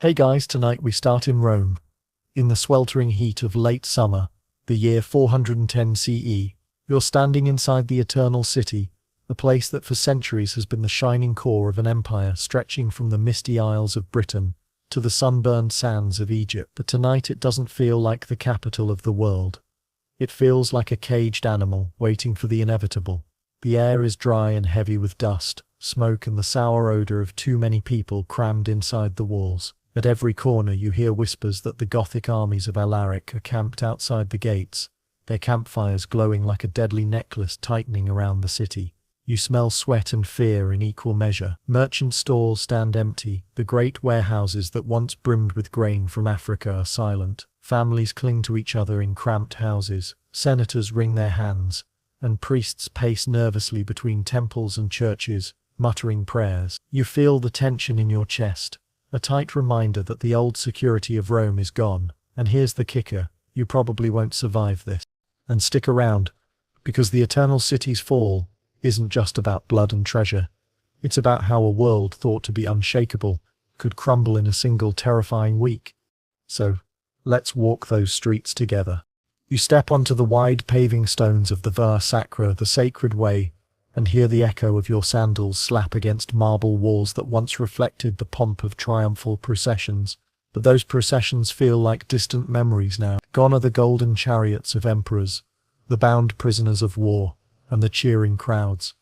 Hey guys, tonight we start in Rome. In the sweltering heat of late summer, the year 410 CE, you're standing inside the Eternal City, a place that for centuries has been the shining core of an empire stretching from the misty isles of Britain to the sunburned sands of Egypt. But tonight it doesn't feel like the capital of the world. It feels like a caged animal waiting for the inevitable. The air is dry and heavy with dust, smoke and the sour odor of too many people crammed inside the walls. At every corner you hear whispers that the Gothic armies of Alaric are camped outside the gates, their campfires glowing like a deadly necklace tightening around the city. You smell sweat and fear in equal measure. Merchant stalls stand empty, the great warehouses that once brimmed with grain from Africa are silent. Families cling to each other in cramped houses, senators wring their hands, and priests pace nervously between temples and churches, muttering prayers. You feel the tension in your chest. A tight reminder that the old security of Rome is gone. And here's the kicker, you probably won't survive this. And stick around, because the Eternal City's fall isn't just about blood and treasure. It's about how a world thought to be unshakable could crumble in a single terrifying week. So, let's walk those streets together. You step onto the wide paving stones of the Via Sacra, the sacred way, and hear the echo of your sandals slap against marble walls that once reflected the pomp of triumphal processions. But those processions feel like distant memories now. Gone are the golden chariots of emperors, the bound prisoners of war, and the cheering crowds.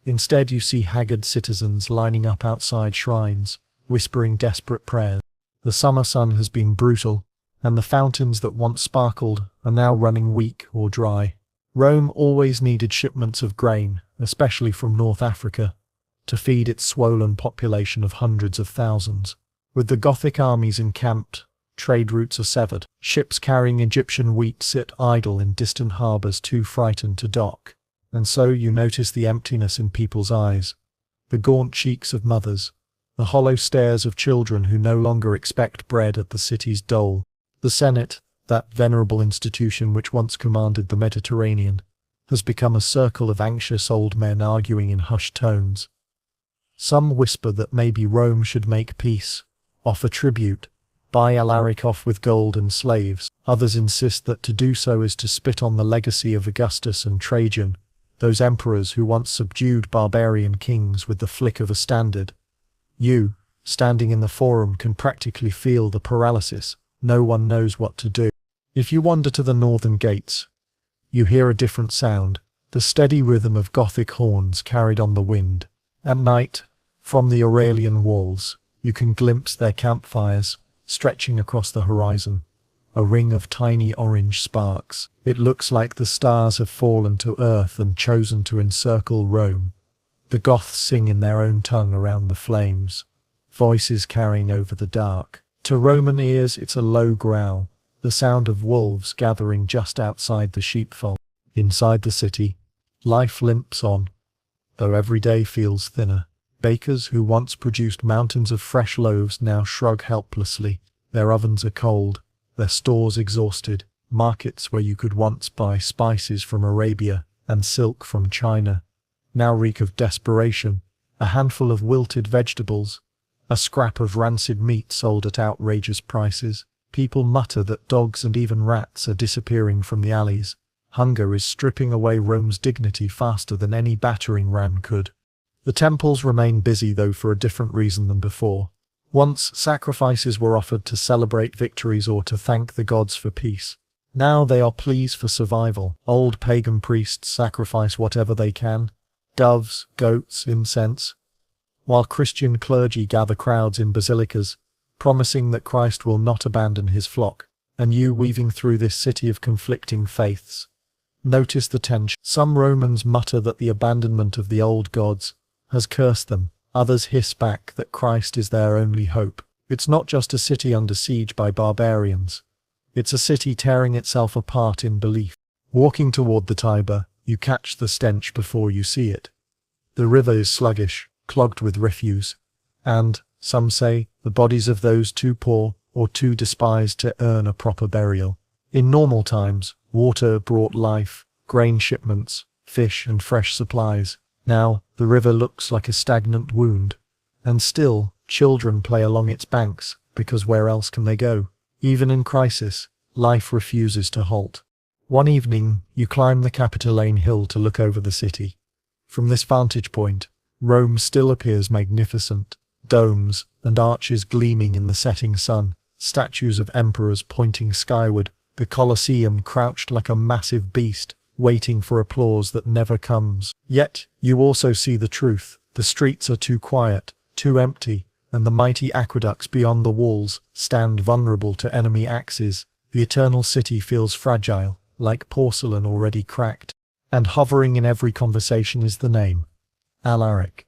Instead you see haggard citizens lining up outside shrines, whispering desperate prayers. The summer sun has been brutal, and the fountains that once sparkled are now running weak or dry. Rome always needed shipments of grain, especially from North Africa, to feed its swollen population of hundreds of thousands. With the Gothic armies encamped, trade routes are severed. Ships carrying Egyptian wheat sit idle in distant harbors too frightened to dock. And so you notice the emptiness in people's eyes, the gaunt cheeks of mothers, the hollow stares of children who no longer expect bread at the city's dole. The Senate, that venerable institution which once commanded the Mediterranean, has become a circle of anxious old men arguing in hushed tones. Some whisper that maybe Rome should make peace, offer tribute, buy Alaric off with gold and slaves. Others insist that to do so is to spit on the legacy of Augustus and Trajan, those emperors who once subdued barbarian kings with the flick of a standard. You, standing in the forum, can practically feel the paralysis. No one knows what to do. If you wander to the northern gates, you hear a different sound, the steady rhythm of Gothic horns carried on the wind. At night, from the Aurelian walls, you can glimpse their campfires, stretching across the horizon, a ring of tiny orange sparks. It looks like the stars have fallen to earth and chosen to encircle Rome. The Goths sing in their own tongue around the flames, voices carrying over the dark. To Roman ears it's a low growl, the sound of wolves gathering just outside the sheepfold. Inside the city, life limps on, though every day feels thinner. Bakers who once produced mountains of fresh loaves now shrug helplessly. Their ovens are cold, their stores exhausted. Markets where you could once buy spices from Arabia and silk from China now reek of desperation. A handful of wilted vegetables, a scrap of rancid meat sold at outrageous prices. People mutter that dogs and even rats are disappearing from the alleys. Hunger is stripping away Rome's dignity faster than any battering ram could. The temples remain busy, though for a different reason than before. Once sacrifices were offered to celebrate victories or to thank the gods for peace. Now they are pleas for survival. Old pagan priests sacrifice whatever they can: doves, goats, incense, while Christian clergy gather crowds in basilicas, promising that Christ will not abandon his flock. And you, weaving through this city of conflicting faiths, notice the tension. Some Romans mutter that the abandonment of the old gods has cursed them. Others hiss back that Christ is their only hope. It's not just a city under siege by barbarians. It's a city tearing itself apart in belief. Walking toward the Tiber, you catch the stench before you see it. The river is sluggish, clogged with refuse, and, some say, the bodies of those too poor or too despised to earn a proper burial. In normal times, water brought life, grain shipments, fish and fresh supplies. Now, the river looks like a stagnant wound, and still, children play along its banks, because where else can they go? Even in crisis, life refuses to halt. One evening, you climb the Capitoline Hill to look over the city. From this vantage point, Rome still appears magnificent, domes and arches gleaming in the setting sun, statues of emperors pointing skyward, the Colosseum crouched like a massive beast, waiting for applause that never comes. Yet, you also see the truth. The streets are too quiet, too empty, and the mighty aqueducts beyond the walls stand vulnerable to enemy axes. The eternal city feels fragile, like porcelain already cracked. And hovering in every conversation is the name, Alaric.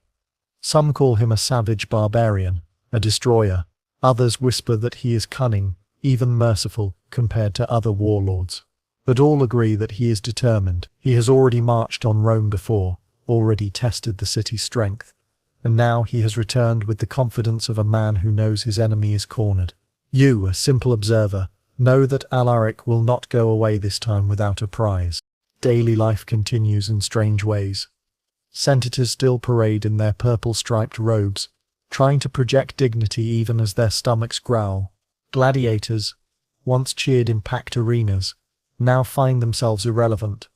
Some call him a savage barbarian, a destroyer. Others whisper that he is cunning, even merciful, compared to other warlords. But all agree that he is determined. He has already marched on Rome before, already tested the city's strength, and now he has returned with the confidence of a man who knows his enemy is cornered. You, a simple observer, know that Alaric will not go away this time without a prize. Daily life continues in strange ways. Senators still parade in their purple-striped robes, trying to project dignity even as their stomachs growl. Gladiators, once cheered in packed arenas, now find themselves irrelevant,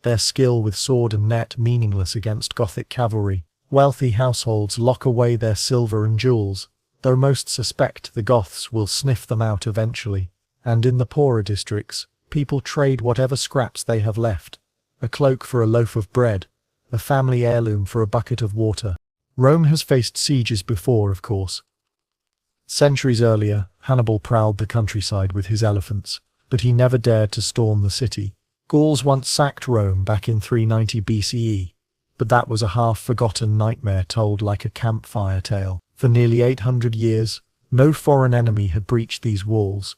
their skill with sword and net meaningless against Gothic cavalry. Wealthy households lock away their silver and jewels, though most suspect the Goths will sniff them out eventually. And in the poorer districts, people trade whatever scraps they have left, a cloak for a loaf of bread, a family heirloom for a bucket of water. Rome has faced sieges before, of course. Centuries earlier, Hannibal prowled the countryside with his elephants, but he never dared to storm the city. Gauls once sacked Rome back in 390 BCE, but that was a half-forgotten nightmare told like a campfire tale. For nearly 800 years, no foreign enemy had breached these walls.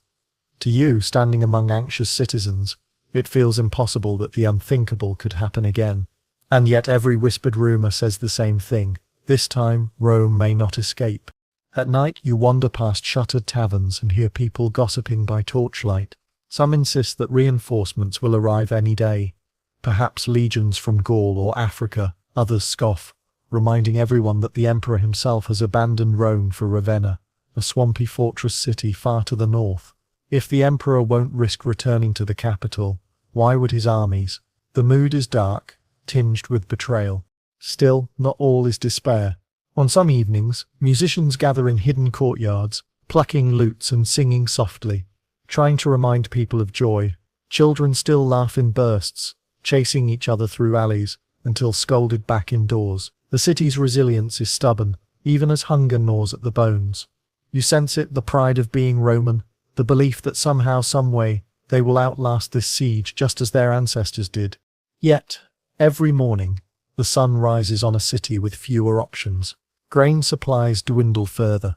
To you, standing among anxious citizens, it feels impossible that the unthinkable could happen again. And yet every whispered rumor says the same thing. This time, Rome may not escape. At night, you wander past shuttered taverns and hear people gossiping by torchlight. Some insist that reinforcements will arrive any day, perhaps legions from Gaul or Africa. Others scoff, reminding everyone that the emperor himself has abandoned Rome for Ravenna, a swampy fortress city far to the north. If the emperor won't risk returning to the capital, why would his armies? The mood is dark, tinged with betrayal. Still, not all is despair. On some evenings, musicians gather in hidden courtyards, plucking lutes and singing softly, trying to remind people of joy. Children still laugh in bursts, chasing each other through alleys, until scolded back indoors. The city's resilience is stubborn, even as hunger gnaws at the bones. You sense it, the pride of being Roman, the belief that somehow, someway, they will outlast this siege just as their ancestors did. Yet, every morning, the sun rises on a city with fewer options. Grain supplies dwindle further.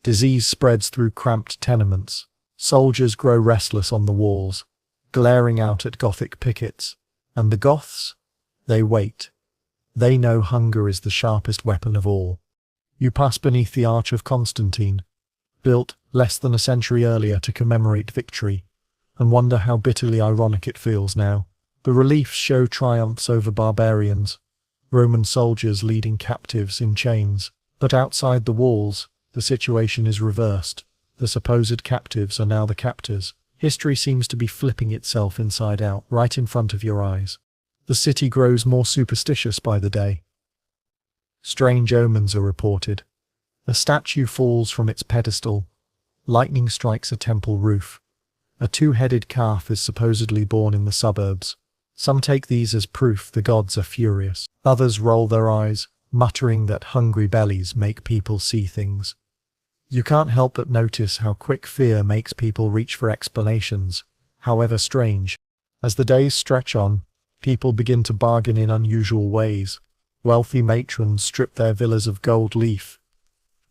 Disease spreads through cramped tenements. Soldiers grow restless on the walls, glaring out at Gothic pickets. And the Goths? They wait. They know hunger is the sharpest weapon of all. You pass beneath the Arch of Constantine, built less than a century earlier to commemorate victory, and wonder how bitterly ironic it feels now. The reliefs show triumphs over barbarians, Roman soldiers leading captives in chains. But outside the walls, the situation is reversed. The supposed captives are now the captors. History seems to be flipping itself inside out, right in front of your eyes. The city grows more superstitious by the day. Strange omens are reported. A statue falls from its pedestal. Lightning strikes a temple roof. A two-headed calf is supposedly born in the suburbs. Some take these as proof the gods are furious. Others roll their eyes, muttering that hungry bellies make people see things. You can't help but notice how quick fear makes people reach for explanations, however strange. As the days stretch on, people begin to bargain in unusual ways. Wealthy matrons strip their villas of gold leaf,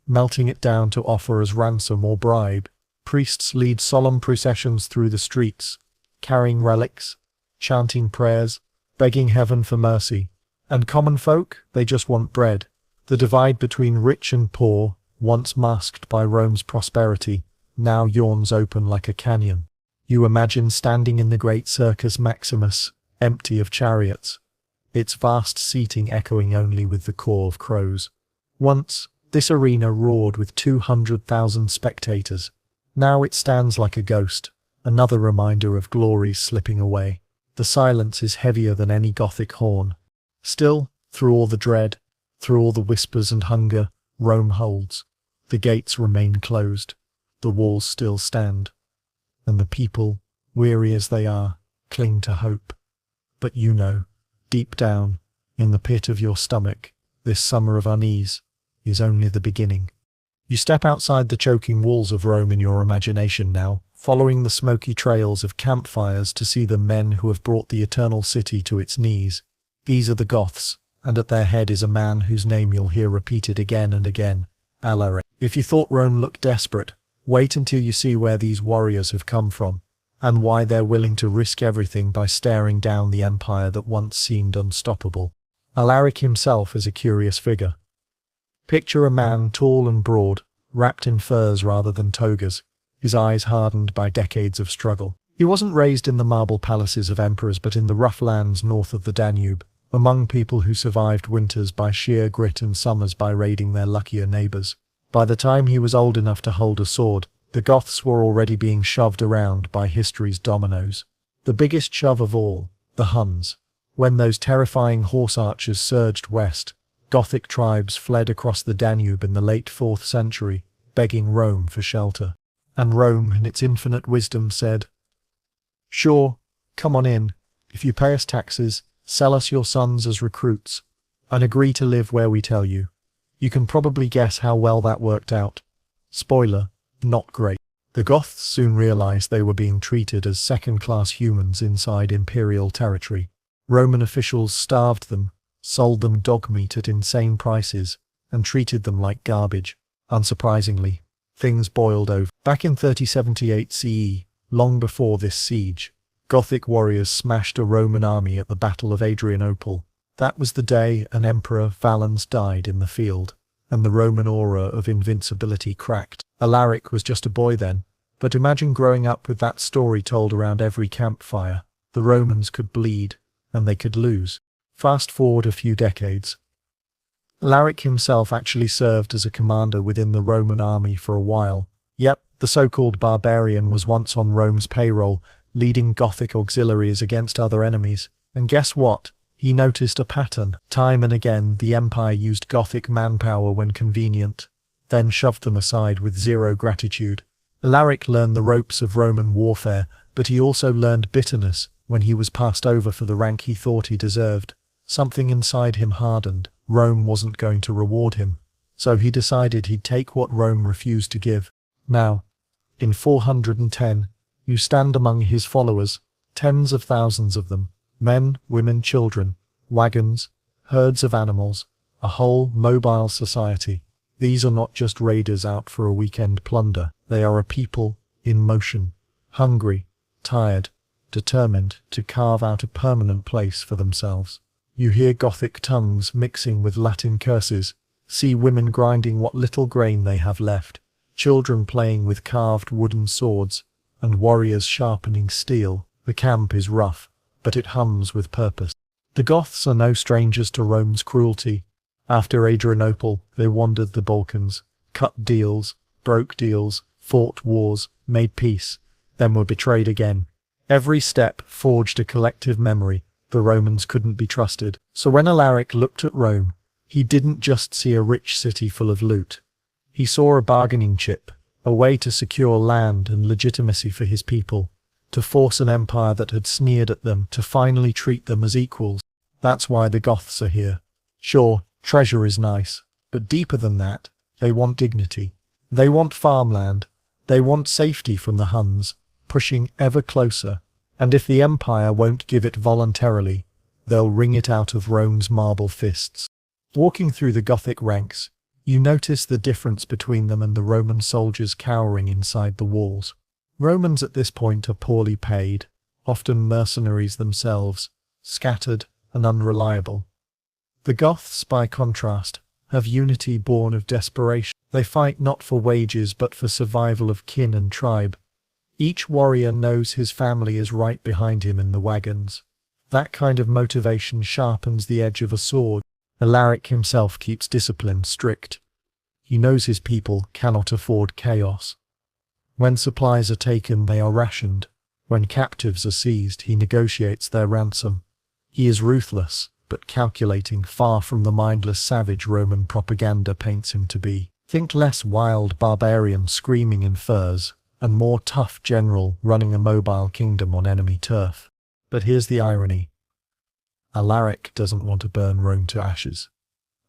melting it down to offer as ransom or bribe. Priests lead solemn processions through the streets, carrying relics, chanting prayers, begging heaven for mercy. And common folk, they just want bread. The divide between rich and poor, once masked by Rome's prosperity, now yawns open like a canyon. You imagine standing in the great Circus Maximus, empty of chariots, its vast seating echoing only with the caw of crows. Once, This arena roared with 200,000 spectators. Now it stands like a ghost, another reminder of glories slipping away. The silence is heavier than any Gothic horn. Still, through all the dread, through all the whispers and hunger, Rome holds. The gates remain closed. The walls still stand. And the people, weary as they are, cling to hope. But you know, deep down, in the pit of your stomach, this summer of unease is only the beginning. You step outside the choking walls of Rome in your imagination now, following the smoky trails of campfires to see the men who have brought the eternal city to its knees. These are the Goths, and at their head is a man whose name you'll hear repeated again and again, Alaric. If you thought Rome looked desperate, wait until you see where these warriors have come from, and why they're willing to risk everything by staring down the empire that once seemed unstoppable. Alaric himself is a curious figure. Picture a man tall and broad, wrapped in furs rather than togas, his eyes hardened by decades of struggle. He wasn't raised in the marble palaces of emperors but in the rough lands north of the Danube, among people who survived winters by sheer grit and summers by raiding their luckier neighbors. By the time he was old enough to hold a sword, the Goths were already being shoved around by history's dominoes. The biggest shove of all, the Huns. When those terrifying horse archers surged west, Gothic tribes fled across the Danube in the late 4th century, begging Rome for shelter. And Rome, in its infinite wisdom, said, "Sure, come on in. If you pay us taxes, sell us your sons as recruits, and agree to live where we tell you." You can probably guess how well that worked out. Spoiler, not great. The Goths soon realized they were being treated as second-class humans inside imperial territory. Roman officials starved them, sold them dog meat at insane prices, and treated them like garbage. Unsurprisingly, things boiled over. Back in 3078 CE, long before this siege, Gothic warriors smashed a Roman army at the Battle of Adrianople. That was the day an emperor, Valens, died in the field, and the Roman aura of invincibility cracked. Alaric was just a boy then, but imagine growing up with that story told around every campfire. The Romans could bleed, and they could lose. Fast forward a few decades. Alaric himself actually served as a commander within the Roman army for a while. Yep, the so-called barbarian was once on Rome's payroll, leading Gothic auxiliaries against other enemies. And guess what? He noticed a pattern. Time and again, the empire used Gothic manpower when convenient, then shoved them aside with zero gratitude. Alaric learned the ropes of Roman warfare, but he also learned bitterness when he was passed over for the rank he thought he deserved. Something inside him hardened. Rome wasn't going to reward him, so he decided he'd take what Rome refused to give. Now, in 410, you stand among his followers, tens of thousands of them, men, women, children, wagons, herds of animals, a whole mobile society. These are not just raiders out for a weekend plunder. They are a people in motion, hungry, tired, determined to carve out a permanent place for themselves. You hear Gothic tongues mixing with Latin curses, see women grinding what little grain they have left, children playing with carved wooden swords, and warriors sharpening steel. The camp is rough, but it hums with purpose. The Goths are no strangers to Rome's cruelty. After Adrianople, they wandered the Balkans, cut deals, broke deals, fought wars, made peace, then were betrayed again. Every step forged a collective memory. The Romans couldn't be trusted. So when Alaric looked at Rome, he didn't just see a rich city full of loot. He saw a bargaining chip, a way to secure land and legitimacy for his people, to force an empire that had sneered at them to finally treat them as equals. That's why the Goths are here. Sure, treasure is nice, but deeper than that, they want dignity. They want farmland. They want safety from the Huns, pushing ever closer. And if the empire won't give it voluntarily, they'll wring it out of Rome's marble fists. Walking through the Gothic ranks, you notice the difference between them and the Roman soldiers cowering inside the walls. Romans at this point are poorly paid, often mercenaries themselves, scattered and unreliable. The Goths, by contrast, have unity born of desperation. They fight not for wages but for survival of kin and tribe. Each warrior knows his family is right behind him in the wagons. That kind of motivation sharpens the edge of a sword. Alaric himself keeps discipline strict. He knows his people cannot afford chaos. When supplies are taken, they are rationed. When captives are seized, he negotiates their ransom. He is ruthless, but calculating, far from the mindless savage Roman propaganda paints him to be. Think less wild barbarian screaming in furs, and more tough general running a mobile kingdom on enemy turf. But here's the irony. Alaric doesn't want to burn Rome to ashes.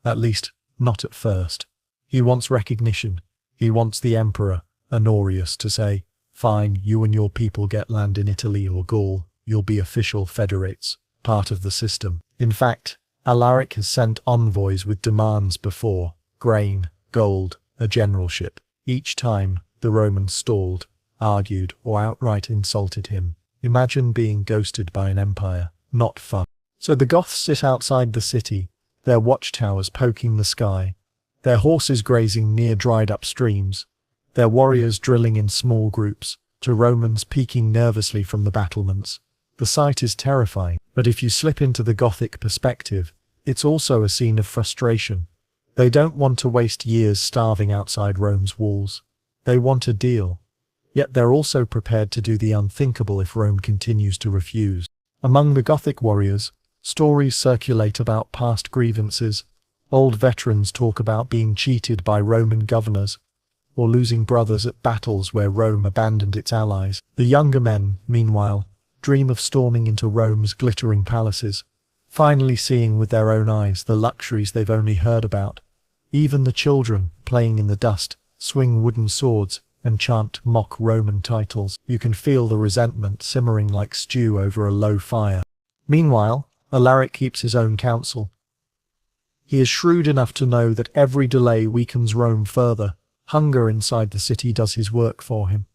At least, not at first. He wants recognition. He wants the emperor, Honorius, to say, "Fine, you and your people get land in Italy or Gaul. You'll be official federates, part of the system." In fact, Alaric has sent envoys with demands before: grain, gold, a generalship. Each time, the Romans stalled, argued, or outright insulted him. Imagine being ghosted by an empire. Not fun. So the Goths sit outside the city, their watchtowers poking the sky, their horses grazing near dried-up streams, their warriors drilling in small groups, to Romans peeking nervously from the battlements. The sight is terrifying, but if you slip into the Gothic perspective, it's also a scene of frustration. They don't want to waste years starving outside Rome's walls. They want a deal. Yet they're also prepared to do the unthinkable if Rome continues to refuse. Among the Gothic warriors, stories circulate about past grievances. Old veterans talk about being cheated by Roman governors, or losing brothers at battles where Rome abandoned its allies. The younger men, meanwhile, dream of storming into Rome's glittering palaces, finally seeing with their own eyes the luxuries they've only heard about. Even the children, playing in the dust, swing wooden swords and chant mock Roman titles. You can feel the resentment simmering like stew over a low fire. Meanwhile, Alaric keeps his own counsel. He is shrewd enough to know that every delay weakens Rome further. Hunger inside the city does his work for him.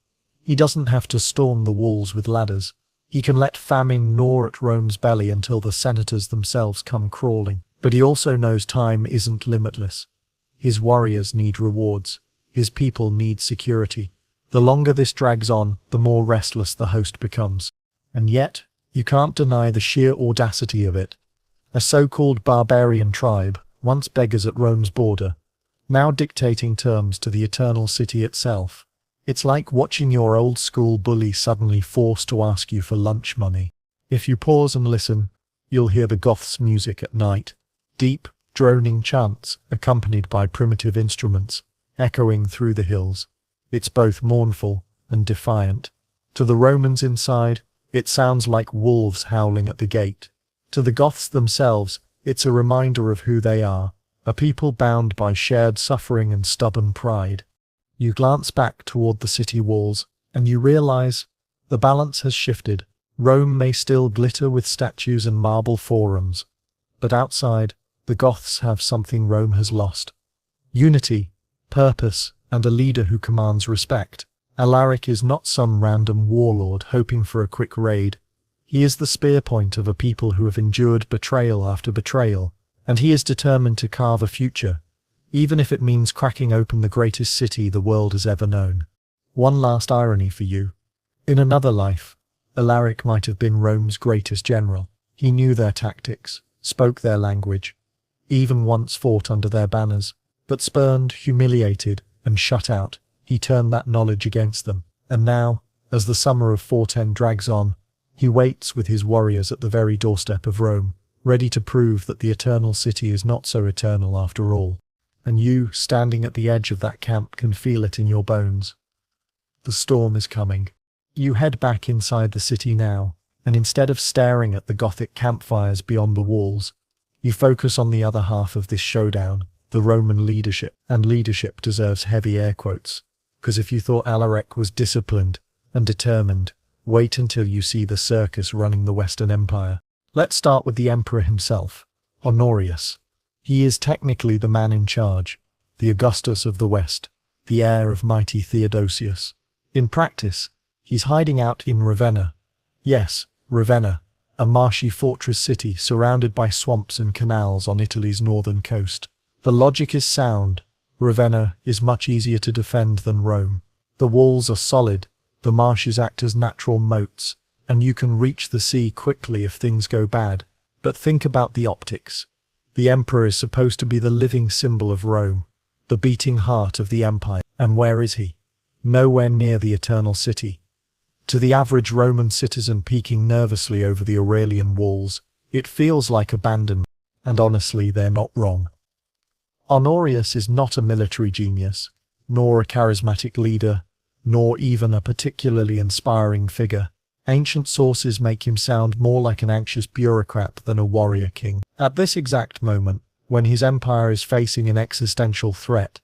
He doesn't have to storm the walls with ladders. He can let famine gnaw at Rome's belly until the senators themselves come crawling. But he also knows time isn't limitless. His warriors need rewards. His people need security. The longer this drags on, the more restless the host becomes. And yet, you can't deny the sheer audacity of it. A so-called barbarian tribe, once beggars at Rome's border, now dictating terms to the eternal city itself. It's like watching your old-school bully suddenly forced to ask you for lunch money. If you pause and listen, you'll hear the Goths' music at night. Deep, droning chants, accompanied by primitive instruments, echoing through the hills. It's both mournful and defiant. To the Romans inside, it sounds like wolves howling at the gate. To the Goths themselves, it's a reminder of who they are, a people bound by shared suffering and stubborn pride. You glance back toward the city walls, and you realize the balance has shifted. Rome may still glitter with statues and marble forums, but outside, the Goths have something Rome has lost: unity, purpose, and a leader who commands respect. Alaric is not some random warlord hoping for a quick raid. He is the spear point of a people who have endured betrayal after betrayal, and he is determined to carve a future, even if it means cracking open the greatest city the world has ever known. One last irony for you. In another life, Alaric might have been Rome's greatest general. He knew their tactics, spoke their language, even once fought under their banners, but spurned, humiliated, and shut out. He turned that knowledge against them. And now, as the summer of 410 drags on, he waits with his warriors at the very doorstep of Rome, ready to prove that the eternal city is not so eternal after all. And you, standing at the edge of that camp, can feel it in your bones. The storm is coming. You head back inside the city now, and instead of staring at the Gothic campfires beyond the walls, you focus on the other half of this showdown, the Roman leadership. And leadership deserves heavy air quotes, because if you thought Alaric was disciplined and determined, wait until you see the circus running the Western Empire. Let's start with the emperor himself, Honorius. He is technically the man in charge, the Augustus of the West, the heir of mighty Theodosius. In practice, he's hiding out in Ravenna. Yes, Ravenna, a marshy fortress city surrounded by swamps and canals on Italy's northern coast. The logic is sound. Ravenna is much easier to defend than Rome. The walls are solid, the marshes act as natural moats, and you can reach the sea quickly if things go bad. But think about the optics. The emperor is supposed to be the living symbol of Rome, the beating heart of the empire. And where is he? Nowhere near the Eternal City. To the average Roman citizen peeking nervously over the Aurelian walls, it feels like abandonment. And honestly, they're not wrong. Honorius is not a military genius, nor a charismatic leader, nor even a particularly inspiring figure. Ancient sources make him sound more like an anxious bureaucrat than a warrior king. At this exact moment, when his empire is facing an existential threat,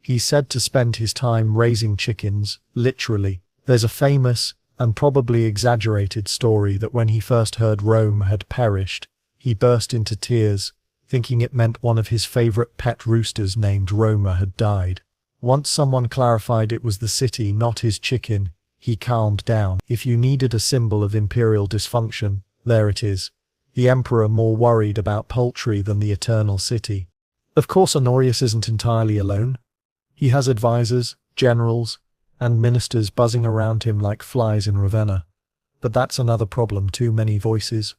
he's said to spend his time raising chickens, literally. There's a famous, and probably exaggerated story that when he first heard Rome had perished, he burst into tears, thinking it meant one of his favorite pet roosters named Roma had died. Once someone clarified it was the city, not his chicken, he calmed down. If you needed a symbol of imperial dysfunction, there it is. The emperor more worried about poultry than the Eternal City. Of course, Honorius isn't entirely alone. He has advisors, generals, and ministers buzzing around him like flies in Ravenna. But that's another problem: too many voices.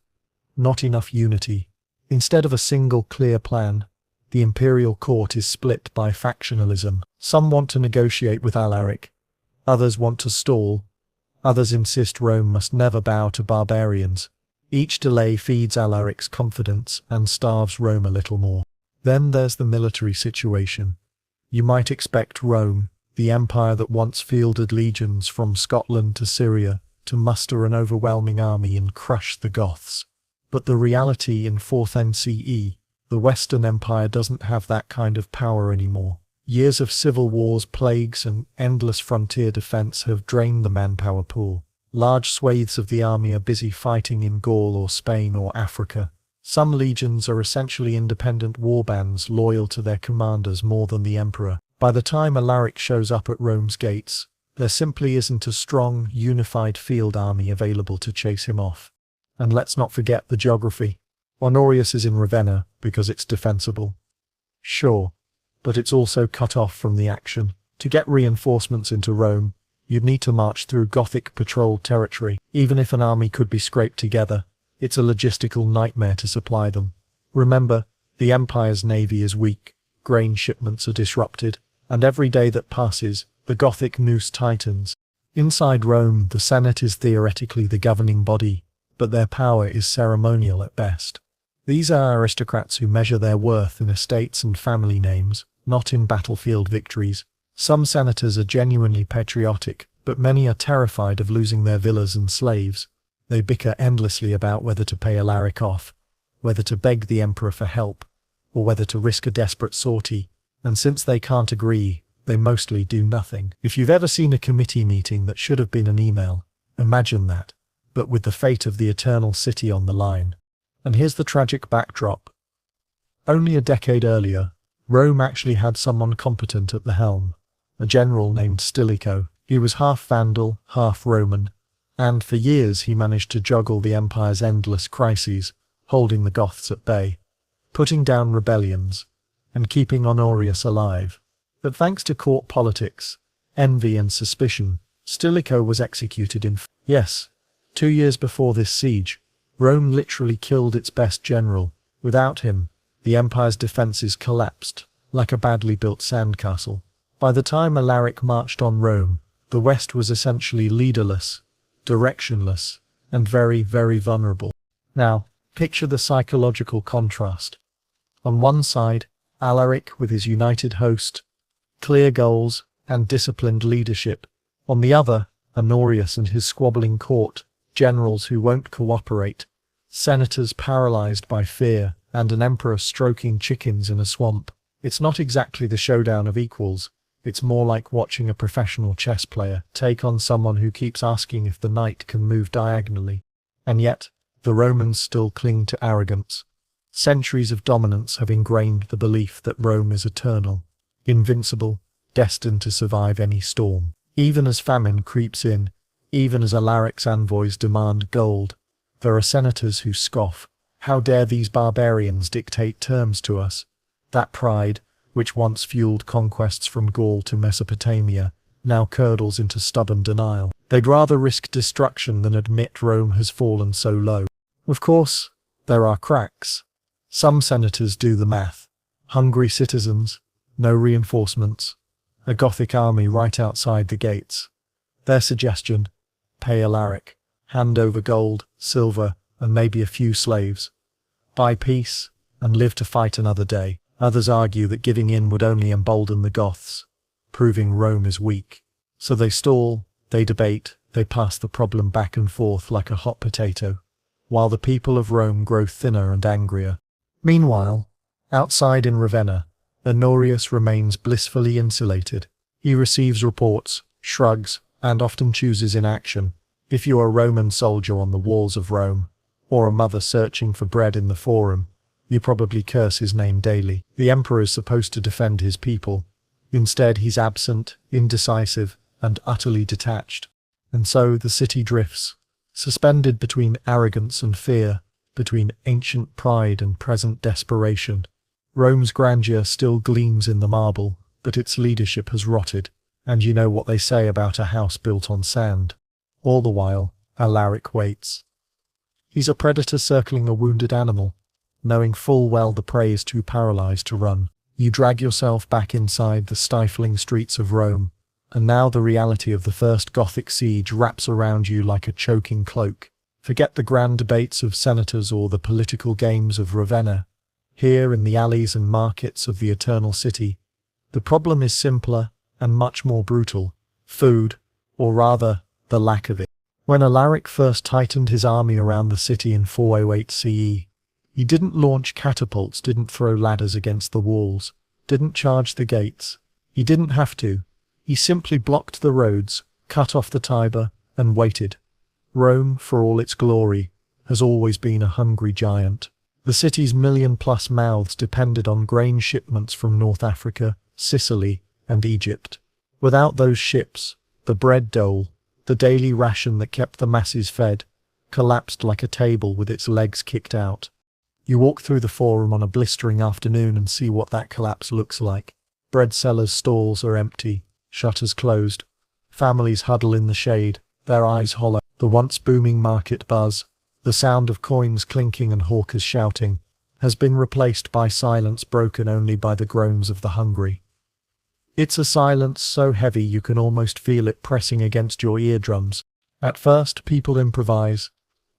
Not enough unity. Instead of a single clear plan, the imperial court is split by factionalism. Some want to negotiate with Alaric, others want to stall, others insist Rome must never bow to barbarians. Each delay feeds Alaric's confidence and starves Rome a little more. Then there's the military situation. You might expect Rome, the empire that once fielded legions from Scotland to Syria, to muster an overwhelming army and crush the Goths. But the reality in 4th NCE, the Western Empire doesn't have that kind of power anymore. Years of civil wars, plagues, and endless frontier defense have drained the manpower pool. Large swathes of the army are busy fighting in Gaul or Spain or Africa. Some legions are essentially independent warbands loyal to their commanders more than the emperor. By the time Alaric shows up at Rome's gates, there simply isn't a strong, unified field army available to chase him off. And let's not forget the geography. Honorius is in Ravenna because it's defensible. Sure, but it's also cut off from the action. To get reinforcements into Rome, you'd need to march through Gothic patrolled territory. Even if an army could be scraped together, it's a logistical nightmare to supply them. Remember, the Empire's navy is weak, grain shipments are disrupted, and every day that passes, the Gothic noose tightens. Inside Rome, the Senate is theoretically the governing body, but their power is ceremonial at best. These are aristocrats who measure their worth in estates and family names, not in battlefield victories. Some senators are genuinely patriotic, but many are terrified of losing their villas and slaves. They bicker endlessly about whether to pay Alaric off, whether to beg the emperor for help, or whether to risk a desperate sortie, and since they can't agree, they mostly do nothing. If you've ever seen a committee meeting that should have been an email, imagine that, but with the fate of the Eternal City on the line. And here's the tragic backdrop. Only a decade earlier, Rome actually had someone competent at the helm, a general named Stilicho. He was half Vandal, half Roman, and for years he managed to juggle the empire's endless crises, holding the Goths at bay, putting down rebellions, and keeping Honorius alive. But thanks to court politics, envy and suspicion, Stilicho was executed in... Yes, 2 years before this siege, Rome literally killed its best general. Without him, the empire's defenses collapsed, like a badly built sandcastle. By the time Alaric marched on Rome, the West was essentially leaderless, directionless, and very, very vulnerable. Now, picture the psychological contrast. On one side, Alaric with his united host, clear goals, and disciplined leadership. On the other, Honorius and his squabbling court, generals who won't cooperate, senators paralyzed by fear, and an emperor stroking chickens in a swamp. It's not exactly the showdown of equals. It's more like watching a professional chess player take on someone who keeps asking if the knight can move diagonally. And yet, the Romans still cling to arrogance. Centuries of dominance have ingrained the belief that Rome is eternal, invincible, destined to survive any storm. Even as famine creeps in, even as Alaric's envoys demand gold, there are senators who scoff. How dare these barbarians dictate terms to us? That pride, which once fueled conquests from Gaul to Mesopotamia, now curdles into stubborn denial. They'd rather risk destruction than admit Rome has fallen so low. Of course, there are cracks. Some senators do the math. Hungry citizens, No reinforcements. A Gothic army right outside the gates. Their suggestion: pay Alaric, hand over gold, silver, and maybe a few slaves. Buy peace, and live to fight another day. Others argue that giving in would only embolden the Goths, proving Rome is weak. So they stall, they debate, they pass the problem back and forth like a hot potato, while the people of Rome grow thinner and angrier. Meanwhile, outside in Ravenna, Honorius remains blissfully insulated. He receives reports, shrugs, and often chooses inaction. If you are a Roman soldier on the walls of Rome, or a mother searching for bread in the Forum, you probably curse his name daily. The emperor is supposed to defend his people. Instead, he's absent, indecisive, and utterly detached. And so the city drifts, suspended between arrogance and fear, between ancient pride and present desperation. Rome's grandeur still gleams in the marble, but its leadership has rotted, and you know what they say about a house built on sand. All the while, Alaric waits. He's a predator circling a wounded animal, knowing full well the prey is too paralyzed to run. You drag yourself back inside the stifling streets of Rome, and now the reality of the first Gothic siege wraps around you like a choking cloak. Forget the grand debates of senators or the political games of Ravenna. Here in the alleys and markets of the Eternal City, the problem is simpler and much more brutal: food, or rather, the lack of it. When Alaric first tightened his army around the city in 408 CE, he didn't launch catapults, didn't throw ladders against the walls, didn't charge the gates. He didn't have to. He simply blocked the roads, cut off the Tiber, and waited. Rome, for all its glory, has always been a hungry giant. The city's million-plus mouths depended on grain shipments from North Africa, Sicily, and Egypt. Without those ships, the bread dole, the daily ration that kept the masses fed, collapsed like a table with its legs kicked out. You walk through the Forum on a blistering afternoon and see what that collapse looks like. Bread sellers' stalls are empty, shutters closed. Families huddle in the shade, their eyes hollow. The once booming market buzz, the sound of coins clinking and hawkers shouting, has been replaced by silence broken only by the groans of the hungry. It's a silence so heavy you can almost feel it pressing against your eardrums. At first, people improvise.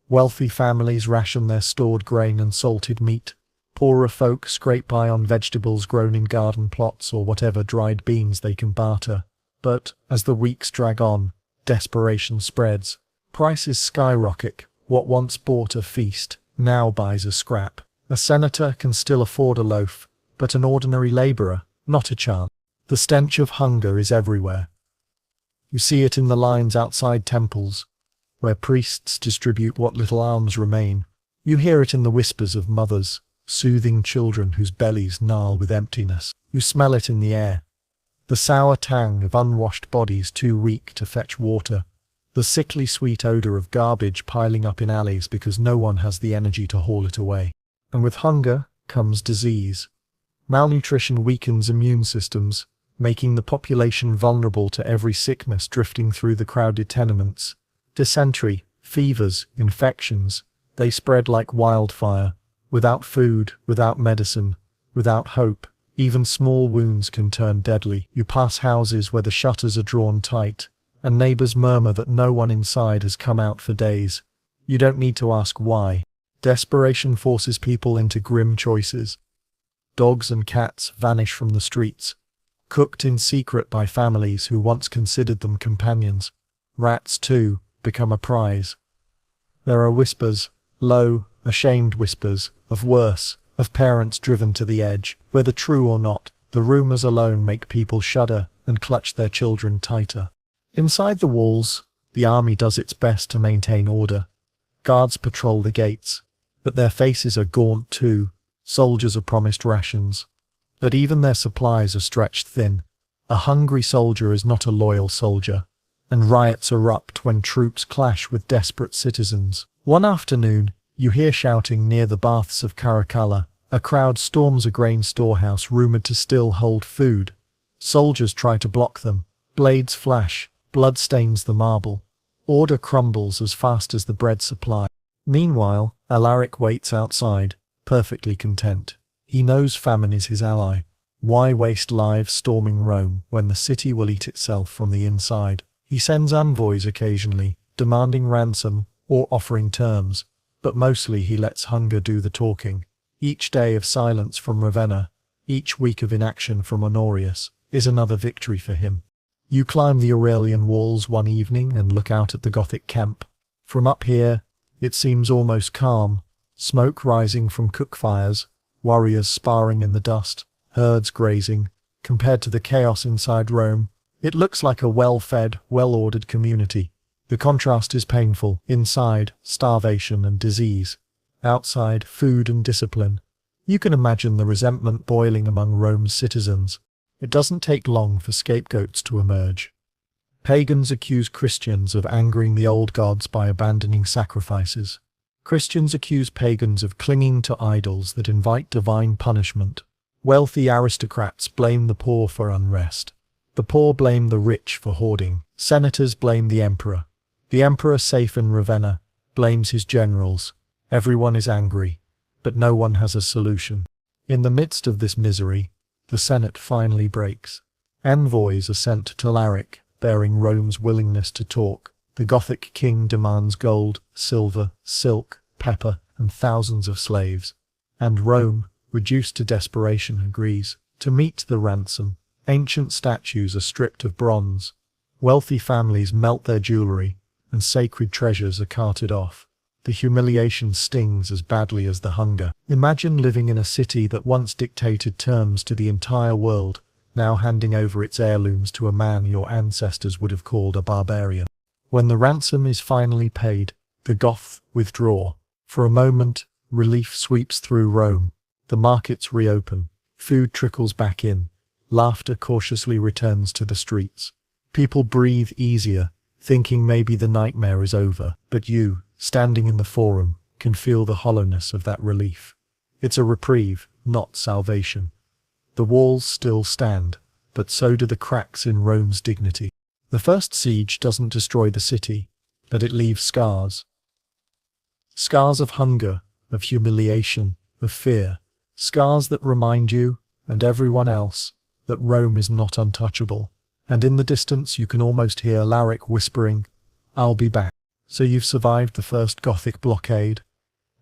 Wealthy families ration their stored grain and salted meat. Poorer folk scrape by on vegetables grown in garden plots or whatever dried beans they can barter. But, as the weeks drag on, desperation spreads. Prices skyrocket. What once bought a feast now buys a scrap. A senator can still afford a loaf, but an ordinary labourer, not a chance. The stench of hunger is everywhere. You see it in the lines outside temples, where priests distribute what little alms remain. You hear it in the whispers of mothers, soothing children whose bellies gnarl with emptiness. You smell it in the air. The sour tang of unwashed bodies too weak to fetch water. The sickly sweet odour of garbage piling up in alleys because no one has the energy to haul it away. And with hunger comes disease. Malnutrition weakens immune systems, making the population vulnerable to every sickness drifting through the crowded tenements. Dysentery, fevers, infections, they spread like wildfire. Without food, without medicine, without hope, even small wounds can turn deadly. You pass houses where the shutters are drawn tight, and neighbors murmur that no one inside has come out for days. You don't need to ask why. Desperation forces people into grim choices. Dogs and cats vanish from the streets, cooked in secret by families who once considered them companions. Rats, too, become a prize. There are whispers, low, ashamed whispers, of worse, of parents driven to the edge. Whether true or not, the rumors alone make people shudder and clutch their children tighter. Inside the walls, the army does its best to maintain order. Guards patrol the gates, but their faces are gaunt too. Soldiers are promised rations, but even their supplies are stretched thin. A hungry soldier is not a loyal soldier, and riots erupt when troops clash with desperate citizens. One afternoon, you hear shouting near the baths of Caracalla. A crowd storms a grain storehouse rumored to still hold food. Soldiers try to block them. Blades flash, blood stains the marble. Order crumbles as fast as the bread supply. Meanwhile, Alaric waits outside, perfectly content. He knows famine is his ally. Why waste lives storming Rome when the city will eat itself from the inside? He sends envoys occasionally, demanding ransom or offering terms, but mostly he lets hunger do the talking. Each day of silence from Ravenna, each week of inaction from Honorius, is another victory for him. You climb the Aurelian walls one evening and look out at the Gothic camp. From up here, it seems almost calm, smoke rising from cook fires, warriors sparring in the dust, herds grazing. Compared to the chaos inside Rome, it looks like a well-fed, well-ordered community. The contrast is painful. Inside, starvation and disease. Outside, food and discipline. You can imagine the resentment boiling among Rome's citizens. It doesn't take long for scapegoats to emerge. Pagans accuse Christians of angering the old gods by abandoning sacrifices. Christians accuse pagans of clinging to idols that invite divine punishment. Wealthy aristocrats blame the poor for unrest. The poor blame the rich for hoarding. Senators blame the emperor. The emperor, safe in Ravenna, blames his generals. Everyone is angry, but no one has a solution. In the midst of this misery, the Senate finally breaks. Envoys are sent to Alaric, bearing Rome's willingness to talk. The Gothic king demands gold, silver, silk, pepper, and thousands of slaves. And Rome, reduced to desperation, agrees. To meet the ransom, ancient statues are stripped of bronze. Wealthy families melt their jewelry, and sacred treasures are carted off. The humiliation stings as badly as the hunger. Imagine living in a city that once dictated terms to the entire world, now handing over its heirlooms to a man your ancestors would have called a barbarian. When the ransom is finally paid, the Goths withdraw. For a moment, relief sweeps through Rome. The markets reopen. Food trickles back in. Laughter cautiously returns to the streets. People breathe easier, thinking maybe the nightmare is over. But you, standing in the forum, can feel the hollowness of that relief. It's a reprieve, not salvation. The walls still stand, but so do the cracks in Rome's dignity. The first siege doesn't destroy the city, but it leaves scars. Scars of hunger, of humiliation, of fear. Scars that remind you, and everyone else, that Rome is not untouchable. And in the distance you can almost hear Alaric whispering, "I'll be back." So you've survived the first Gothic blockade?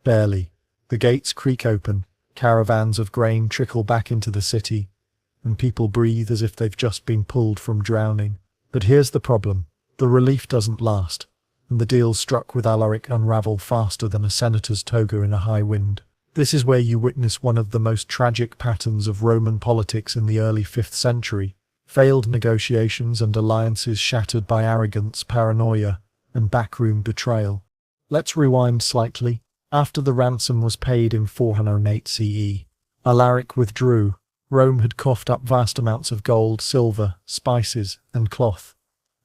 Barely. The gates creak open, caravans of grain trickle back into the city, and people breathe as if they've just been pulled from drowning. But here's the problem. The relief doesn't last, and the deals struck with Alaric unravel faster than a senator's toga in a high wind. This is where you witness one of the most tragic patterns of Roman politics in the early 5th century. Failed negotiations and alliances shattered by arrogance, paranoia, and backroom betrayal. Let's rewind slightly. After the ransom was paid in 408 CE, Alaric withdrew. Rome had coughed up vast amounts of gold, silver, spices, and cloth,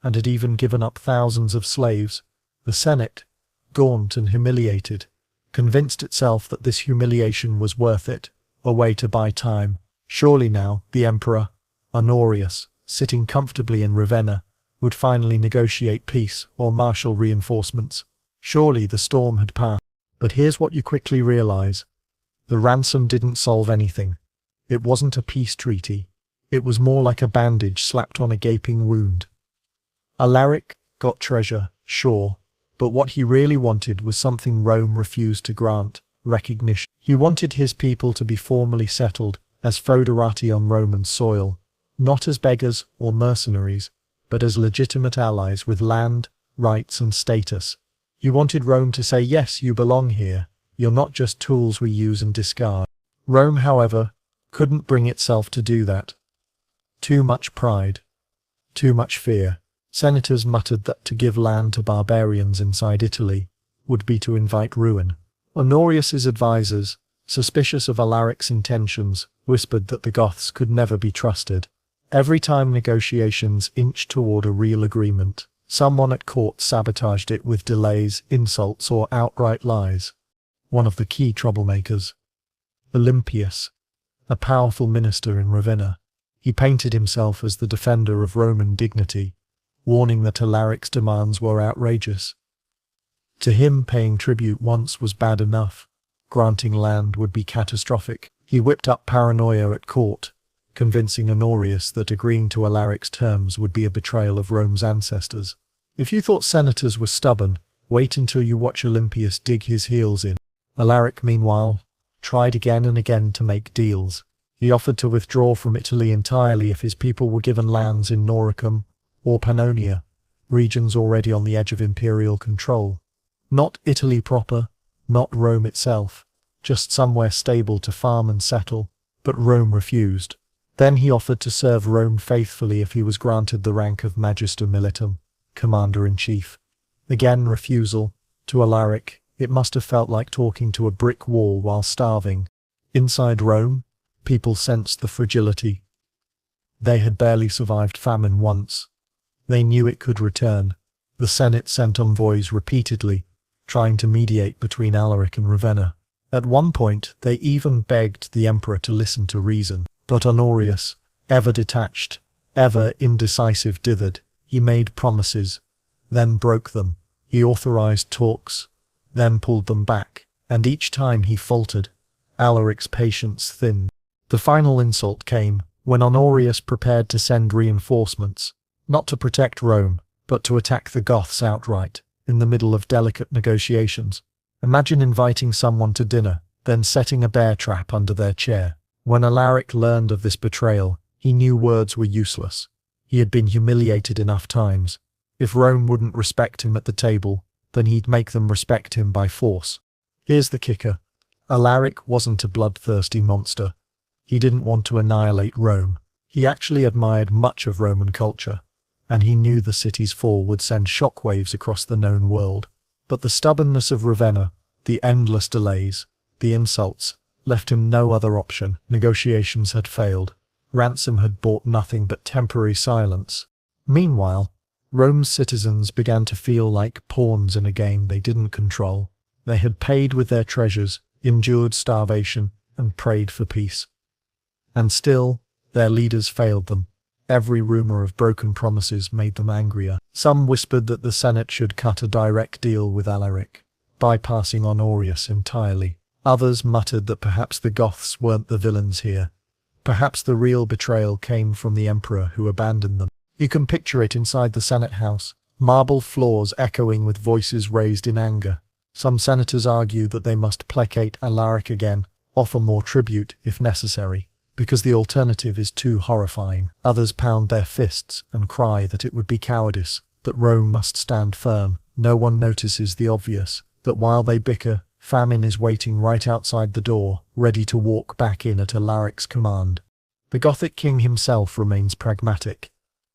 and had even given up thousands of slaves. The Senate, gaunt and humiliated, convinced itself that this humiliation was worth it, a way to buy time. Surely now, the emperor, Honorius, sitting comfortably in Ravenna, would finally negotiate peace or marshal reinforcements. Surely the storm had passed. But here's what you quickly realize. The ransom didn't solve anything. It wasn't a peace treaty. It was more like a bandage slapped on a gaping wound. Alaric got treasure, sure, but what he really wanted was something Rome refused to grant: recognition. He wanted his people to be formally settled as foederati on Roman soil, not as beggars or mercenaries, but as legitimate allies with land, rights, and status. He wanted Rome to say, yes, you belong here. You're not just tools we use and discard. Rome, however, couldn't bring itself to do that. Too much pride. Too much fear. Senators muttered that to give land to barbarians inside Italy would be to invite ruin. Honorius's advisors, suspicious of Alaric's intentions, whispered that the Goths could never be trusted. Every time negotiations inched toward a real agreement, someone at court sabotaged it with delays, insults, or outright lies. One of the key troublemakers, Olympius, a powerful minister in Ravenna, he painted himself as the defender of Roman dignity, warning that Alaric's demands were outrageous. To him, paying tribute once was bad enough. Granting land would be catastrophic. He whipped up paranoia at court, convincing Honorius that agreeing to Alaric's terms would be a betrayal of Rome's ancestors. If you thought senators were stubborn, wait until you watch Olympius dig his heels in. Alaric, meanwhile, tried again and again to make deals. He offered to withdraw from Italy entirely if his people were given lands in Noricum or Pannonia, regions already on the edge of imperial control. Not Italy proper, not Rome itself, just somewhere stable to farm and settle, but Rome refused. Then he offered to serve Rome faithfully if he was granted the rank of Magister Militum, Commander-in-Chief. Again refusal. To Alaric, it must have felt like talking to a brick wall while starving. Inside Rome, people sensed the fragility. They had barely survived famine once. They knew it could return. The Senate sent envoys repeatedly, trying to mediate between Alaric and Ravenna. At one point, they even begged the emperor to listen to reason. But Honorius, ever detached, ever indecisive, dithered. He made promises, then broke them. He authorized talks, then pulled them back. And each time he faltered, Alaric's patience thinned. The final insult came when Honorius prepared to send reinforcements, not to protect Rome, but to attack the Goths outright, in the middle of delicate negotiations. Imagine inviting someone to dinner, then setting a bear trap under their chair. When Alaric learned of this betrayal, he knew words were useless. He had been humiliated enough times. If Rome wouldn't respect him at the table, then he'd make them respect him by force. Here's the kicker. Alaric wasn't a bloodthirsty monster. He didn't want to annihilate Rome. He actually admired much of Roman culture, and he knew the city's fall would send shockwaves across the known world. But the stubbornness of Ravenna, the endless delays, the insults, left him no other option. Negotiations had failed. Ransom had bought nothing but temporary silence. Meanwhile, Rome's citizens began to feel like pawns in a game they didn't control. They had paid with their treasures, endured starvation, and prayed for peace. And still, their leaders failed them. Every rumor of broken promises made them angrier. Some whispered that the Senate should cut a direct deal with Alaric, bypassing Honorius entirely. Others muttered that perhaps the Goths weren't the villains here. Perhaps the real betrayal came from the emperor who abandoned them. You can picture it inside the Senate house, marble floors echoing with voices raised in anger. Some senators argue that they must placate Alaric again, offer more tribute if necessary, because the alternative is too horrifying. Others pound their fists and cry that it would be cowardice, that Rome must stand firm. No one notices the obvious, that while they bicker, famine is waiting right outside the door, ready to walk back in at Alaric's command. The Gothic king himself remains pragmatic.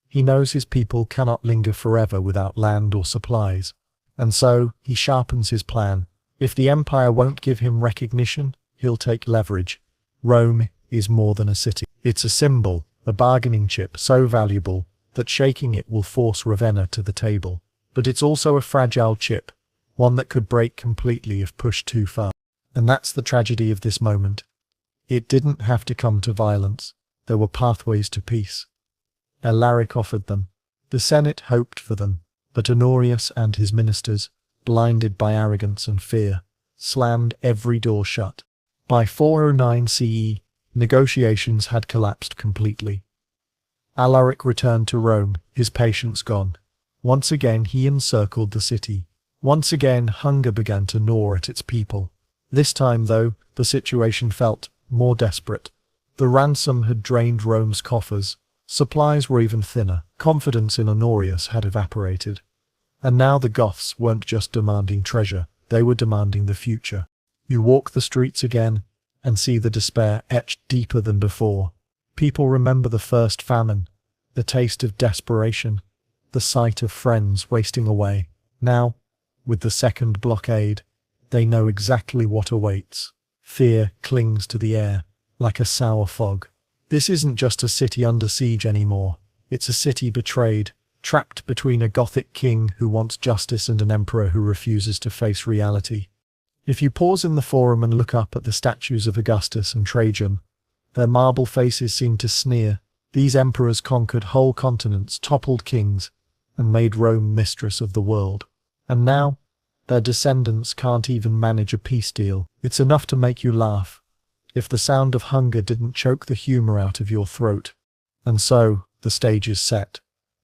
He knows his people cannot linger forever without land or supplies, and so he sharpens his plan. If the empire won't give him recognition, he'll take leverage. Rome is more than a city. It's a symbol, a bargaining chip so valuable that shaking it will force Ravenna to the table. But it's also a fragile chip, one that could break completely if pushed too far. And that's the tragedy of this moment. It didn't have to come to violence. There were pathways to peace. Alaric offered them. The Senate hoped for them, but Honorius and his ministers, blinded by arrogance and fear, slammed every door shut. By 409 CE, negotiations had collapsed completely. Alaric returned to Rome, his patience gone. Once again he encircled the city. Once again hunger began to gnaw at its people. This time, though, the situation felt more desperate. The ransom had drained Rome's coffers. Supplies were even thinner. Confidence in Honorius had evaporated. And now the Goths weren't just demanding treasure, they were demanding the future. You walk the streets again, and see the despair etched deeper than before. People remember the first famine, the taste of desperation, the sight of friends wasting away. Now, with the second blockade, they know exactly what awaits. Fear clings to the air, like a sour fog. This isn't just a city under siege anymore. It's a city betrayed, trapped between a Gothic king who wants justice and an emperor who refuses to face reality. If you pause in the forum and look up at the statues of Augustus and Trajan, their marble faces seem to sneer. These emperors conquered whole continents, toppled kings, and made Rome mistress of the world. And now, their descendants can't even manage a peace deal. It's enough to make you laugh. if the sound of hunger didn't choke the humor out of your throat. And so, the stage is set.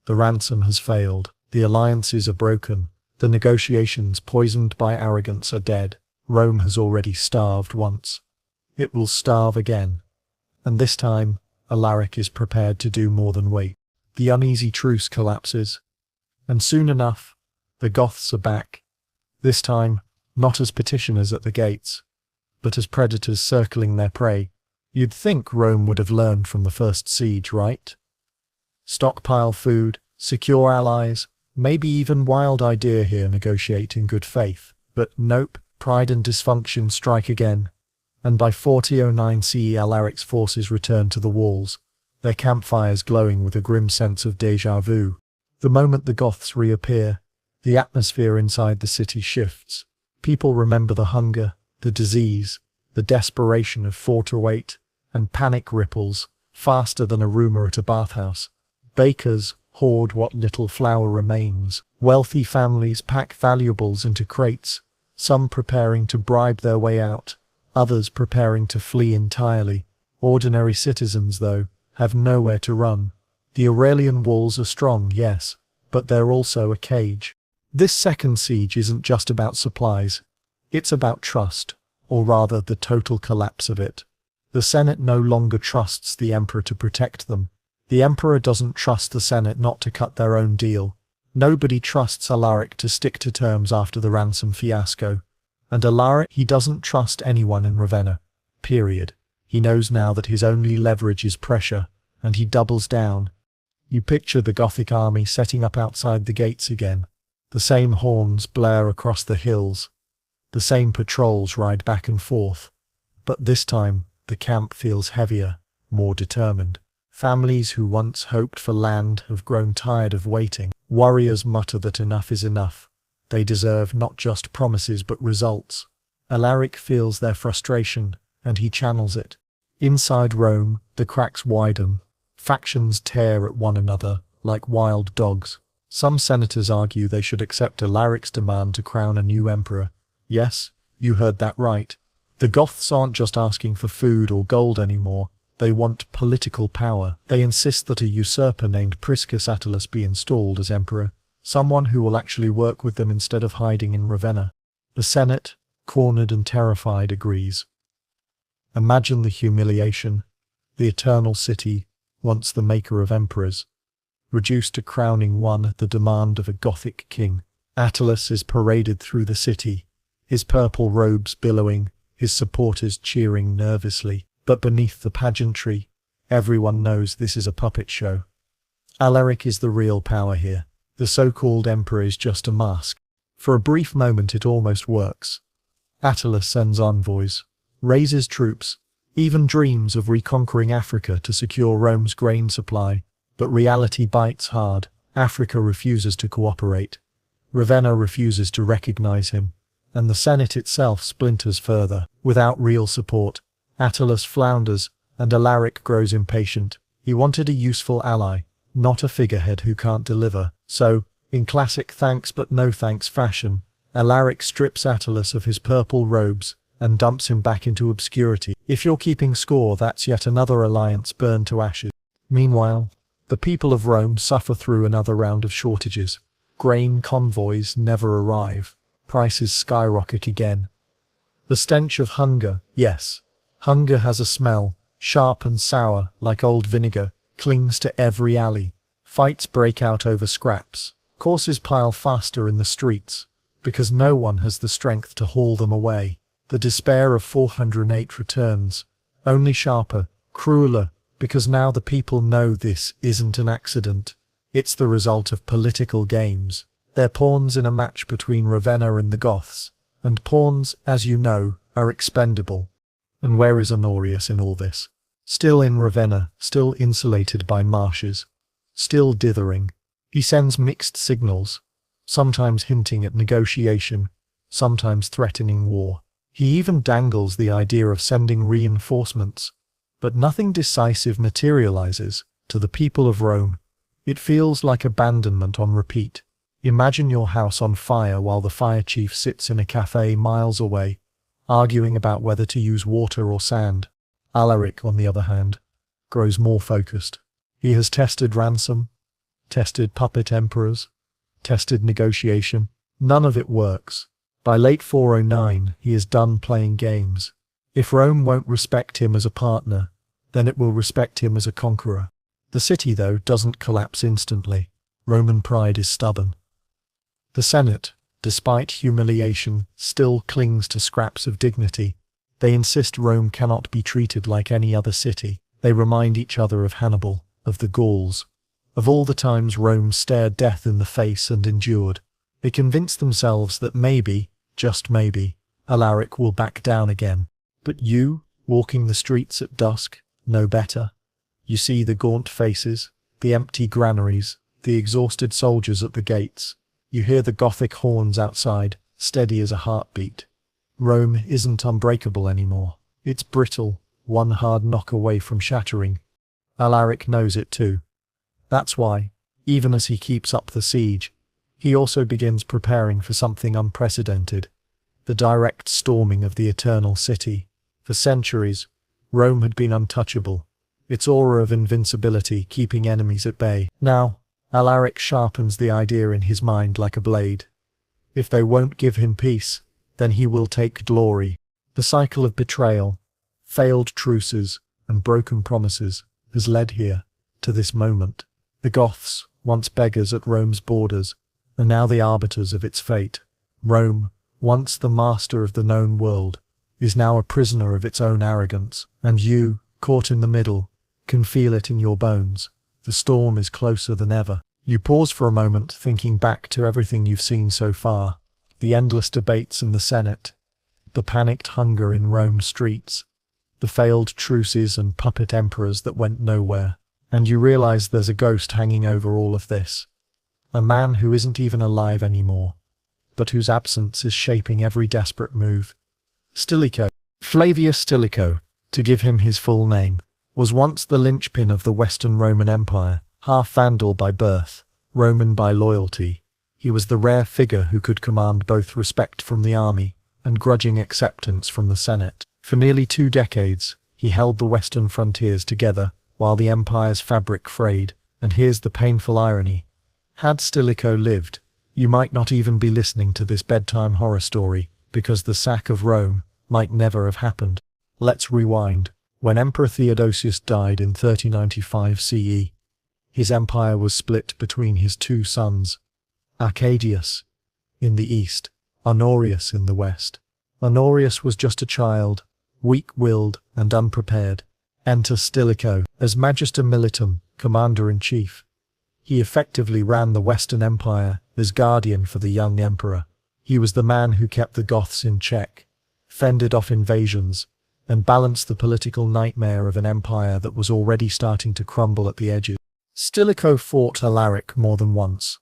The ransom has failed. The alliances are broken. The negotiations poisoned by arrogance are dead. Rome has already starved once. It will starve again. And this time, Alaric is prepared to do more than wait. The uneasy truce collapses. And soon enough, the Goths are back. This time, not as petitioners at the gates, but as predators circling their prey. You'd think Rome would have learned from the first siege, right? Stockpile food, secure allies, maybe even wild idea here, negotiate in good faith. But nope, pride and dysfunction strike again. And by 4009 CE Alaric's forces return to the walls, their campfires glowing with a grim sense of déjà vu. The moment the Goths reappear, the atmosphere inside the city shifts. People remember the hunger, the disease, the desperation of 4-8, and panic ripples, faster than a rumor at a bathhouse. Bakers hoard what little flour remains. Wealthy families pack valuables into crates, some preparing to bribe their way out, others preparing to flee entirely. Ordinary citizens, though, have nowhere to run. The Aurelian walls are strong, yes, but they're also a cage. This second siege isn't just about supplies. It's about trust, or rather the total collapse of it. The Senate no longer trusts the Emperor to protect them. The Emperor doesn't trust the Senate not to cut their own deal. Nobody trusts Alaric to stick to terms after the ransom fiasco. And Alaric, he doesn't trust anyone in Ravenna. Period. He knows now that his only leverage is pressure, and he doubles down. You picture the Gothic army setting up outside the gates again. The same horns blare across the hills. The same patrols ride back and forth. But this time, the camp feels heavier, more determined. Families who once hoped for land have grown tired of waiting. Warriors mutter that enough is enough. They deserve not just promises but results. Alaric feels their frustration, and he channels it. Inside Rome, the cracks widen. Factions tear at one another, like wild dogs. Some senators argue they should accept Alaric's demand to crown a new emperor. Yes, you heard that right. The Goths aren't just asking for food or gold anymore. They want political power. They insist that a usurper named Priscus Attalus be installed as emperor, someone who will actually work with them instead of hiding in Ravenna. The Senate, cornered and terrified, agrees. Imagine the humiliation. The eternal city, once the maker of emperors, reduced to crowning one at the demand of a Gothic king. Attalus is paraded through the city, his purple robes billowing, his supporters cheering nervously. But beneath the pageantry, everyone knows this is a puppet show. Alaric is the real power here. The so-called emperor is just a mask. For a brief moment it almost works. Attalus sends envoys, raises troops, even dreams of reconquering Africa to secure Rome's grain supply. But reality bites hard. Africa refuses to cooperate. Ravenna refuses to recognize him. And the Senate itself splinters further. Without real support, Attalus flounders, and Alaric grows impatient. He wanted a useful ally, not a figurehead who can't deliver. So, in classic thanks but no thanks fashion, Alaric strips Attalus of his purple robes and dumps him back into obscurity. If you're keeping score, that's yet another alliance burned to ashes. Meanwhile, the people of Rome suffer through another round of shortages. Grain convoys never arrive. Prices skyrocket again. The stench of hunger, yes. Hunger has a smell, sharp and sour, like old vinegar, clings to every alley. Fights break out over scraps. Corpses pile faster in the streets, because no one has the strength to haul them away. The despair of 408 returns, only sharper, crueler, because now the people know this isn't an accident. It's the result of political games. They're pawns in a match between Ravenna and the Goths, and pawns, as you know, are expendable. And where is Honorius in all this? Still in Ravenna, still insulated by marshes, still dithering. He sends mixed signals, sometimes hinting at negotiation, sometimes threatening war. He even dangles the idea of sending reinforcements. But nothing decisive materializes. To the people of Rome, it feels like abandonment on repeat. Imagine your house on fire while the fire chief sits in a cafe miles away, arguing about whether to use water or sand. Alaric, on the other hand, grows more focused. He has tested ransom, tested puppet emperors, tested negotiation. None of it works. By late 409, he is done playing games. If Rome won't respect him as a partner, then it will respect him as a conqueror. The city, though, doesn't collapse instantly. Roman pride is stubborn. The Senate, despite humiliation, still clings to scraps of dignity. They insist Rome cannot be treated like any other city. They remind each other of Hannibal, of the Gauls, of all the times Rome stared death in the face and endured. They convince themselves that maybe, just maybe, Alaric will back down again. But you, walking the streets at dusk, know better. You see the gaunt faces, the empty granaries, the exhausted soldiers at the gates. You hear the Gothic horns outside, steady as a heartbeat. Rome isn't unbreakable anymore. It's brittle, one hard knock away from shattering. Alaric knows it too. That's why, even as he keeps up the siege, he also begins preparing for something unprecedented. The direct storming of the Eternal City. For centuries, Rome had been untouchable, its aura of invincibility keeping enemies at bay. Now, Alaric sharpens the idea in his mind like a blade. If they won't give him peace, then he will take glory. The cycle of betrayal, failed truces, and broken promises has led here, to this moment. The Goths, once beggars at Rome's borders, are now the arbiters of its fate. Rome, once the master of the known world, is now a prisoner of its own arrogance. And you, caught in the middle, can feel it in your bones. The storm is closer than ever. You pause for a moment, thinking back to everything you've seen so far. The endless debates in the Senate, the panicked hunger in Rome's streets, the failed truces and puppet emperors that went nowhere. And you realize there's a ghost hanging over all of this. A man who isn't even alive anymore, but whose absence is shaping every desperate move. Stilicho. Flavius Stilicho, to give him his full name, was once the linchpin of the Western Roman Empire, half Vandal by birth, Roman by loyalty. He was the rare figure who could command both respect from the army and grudging acceptance from the Senate. For nearly 2 decades, he held the western frontiers together while the empire's fabric frayed. And here's the painful irony. Had Stilicho lived, you might not even be listening to this bedtime horror story, because the sack of Rome might never have happened. Let's rewind. When Emperor Theodosius died in 3095 CE, his empire was split between his 2 sons, Arcadius in the east, Honorius in the west. Honorius was just a child, weak-willed and unprepared. Enter Stilicho as Magister Militum, commander-in-chief. He effectively ran the Western Empire as guardian for the young emperor. He was the man who kept the Goths in check, fended off invasions, and balanced the political nightmare of an empire that was already starting to crumble at the edges. Stilicho fought Alaric more than once.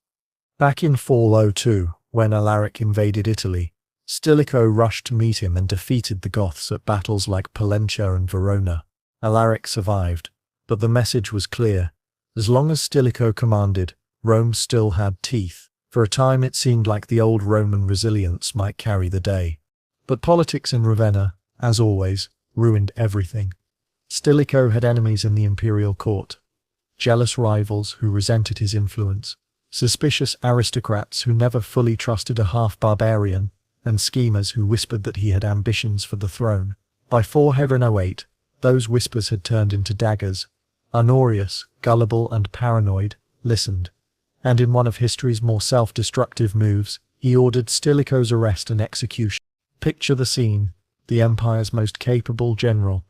Back in 402, when Alaric invaded Italy, Stilicho rushed to meet him and defeated the Goths at battles like Pollentia and Verona. Alaric survived, but the message was clear. As long as Stilicho commanded, Rome still had teeth. For a time it seemed like the old Roman resilience might carry the day. But politics in Ravenna, as always, ruined everything. Stilicho had enemies in the imperial court, jealous rivals who resented his influence, suspicious aristocrats who never fully trusted a half-barbarian, and schemers who whispered that he had ambitions for the throne. By 408, those whispers had turned into daggers. Honorius, gullible and paranoid, listened. And in one of history's more self-destructive moves, he ordered Stilicho's arrest and execution. Picture the scene. The empire's most capable general,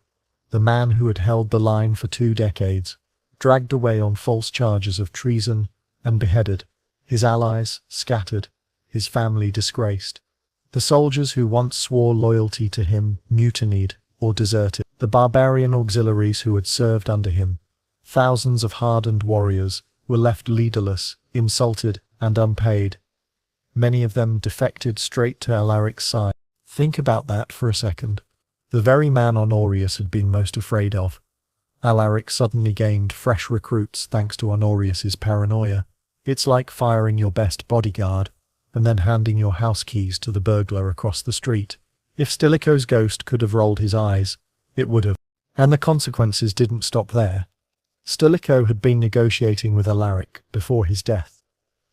the man who had held the line for 2 decades, dragged away on false charges of treason and beheaded. His allies scattered, his family disgraced. The soldiers who once swore loyalty to him mutinied or deserted. The barbarian auxiliaries who had served under him, thousands of hardened warriors, were left leaderless, insulted, and unpaid. Many of them defected straight to Alaric's side. Think about that for a second. The very man Honorius had been most afraid of. Alaric suddenly gained fresh recruits thanks to Honorius's paranoia. It's like firing your best bodyguard, and then handing your house keys to the burglar across the street. If Stilicho's ghost could have rolled his eyes, it would have. And the consequences didn't stop there. Stilicho had been negotiating with Alaric before his death,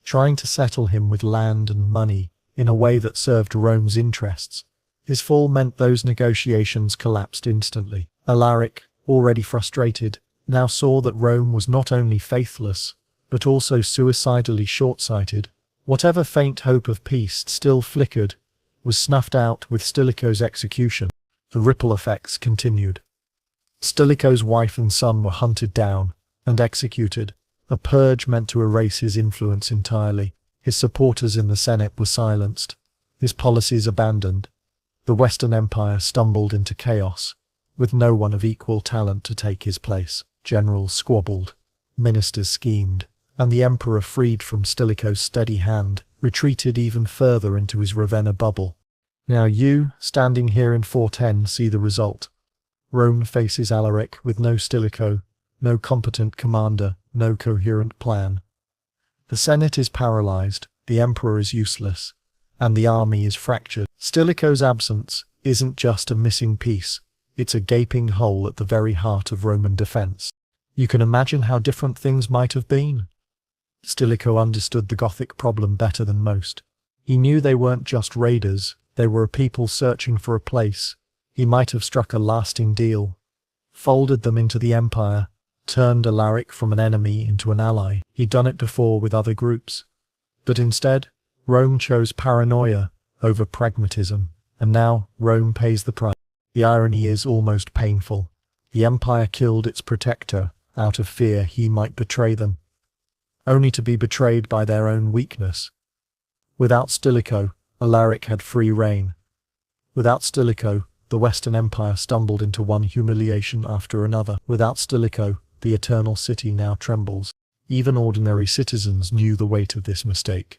trying to settle him with land and money in a way that served Rome's interests. His fall meant those negotiations collapsed instantly. Alaric, already frustrated, now saw that Rome was not only faithless, but also suicidally short-sighted. Whatever faint hope of peace still flickered was snuffed out with Stilicho's execution. The ripple effects continued. Stilicho's wife and son were hunted down and executed, a purge meant to erase his influence entirely. His supporters in the Senate were silenced, his policies abandoned. The Western Empire stumbled into chaos, with no one of equal talent to take his place. Generals squabbled, ministers schemed, and the emperor, freed from Stilicho's steady hand, retreated even further into his Ravenna bubble. Now you, standing here in 410, see the result. Rome faces Alaric with no Stilicho, no competent commander, no coherent plan. The Senate is paralyzed, the emperor is useless, and the army is fractured. Stilicho's absence isn't just a missing piece, it's a gaping hole at the very heart of Roman defense. You can imagine how different things might have been. Stilicho understood the Gothic problem better than most. He knew they weren't just raiders, they were a people searching for a place. He might have struck a lasting deal, folded them into the empire, turned Alaric from an enemy into an ally. He'd done it before with other groups. But instead, Rome chose paranoia over pragmatism, and now Rome pays the price. The irony is almost painful. The empire killed its protector out of fear he might betray them, only to be betrayed by their own weakness. Without Stilicho, Alaric had free reign. Without Stilicho, the Western Empire stumbled into one humiliation after another. Without Stilicho, the Eternal City now trembles. Even ordinary citizens knew the weight of this mistake.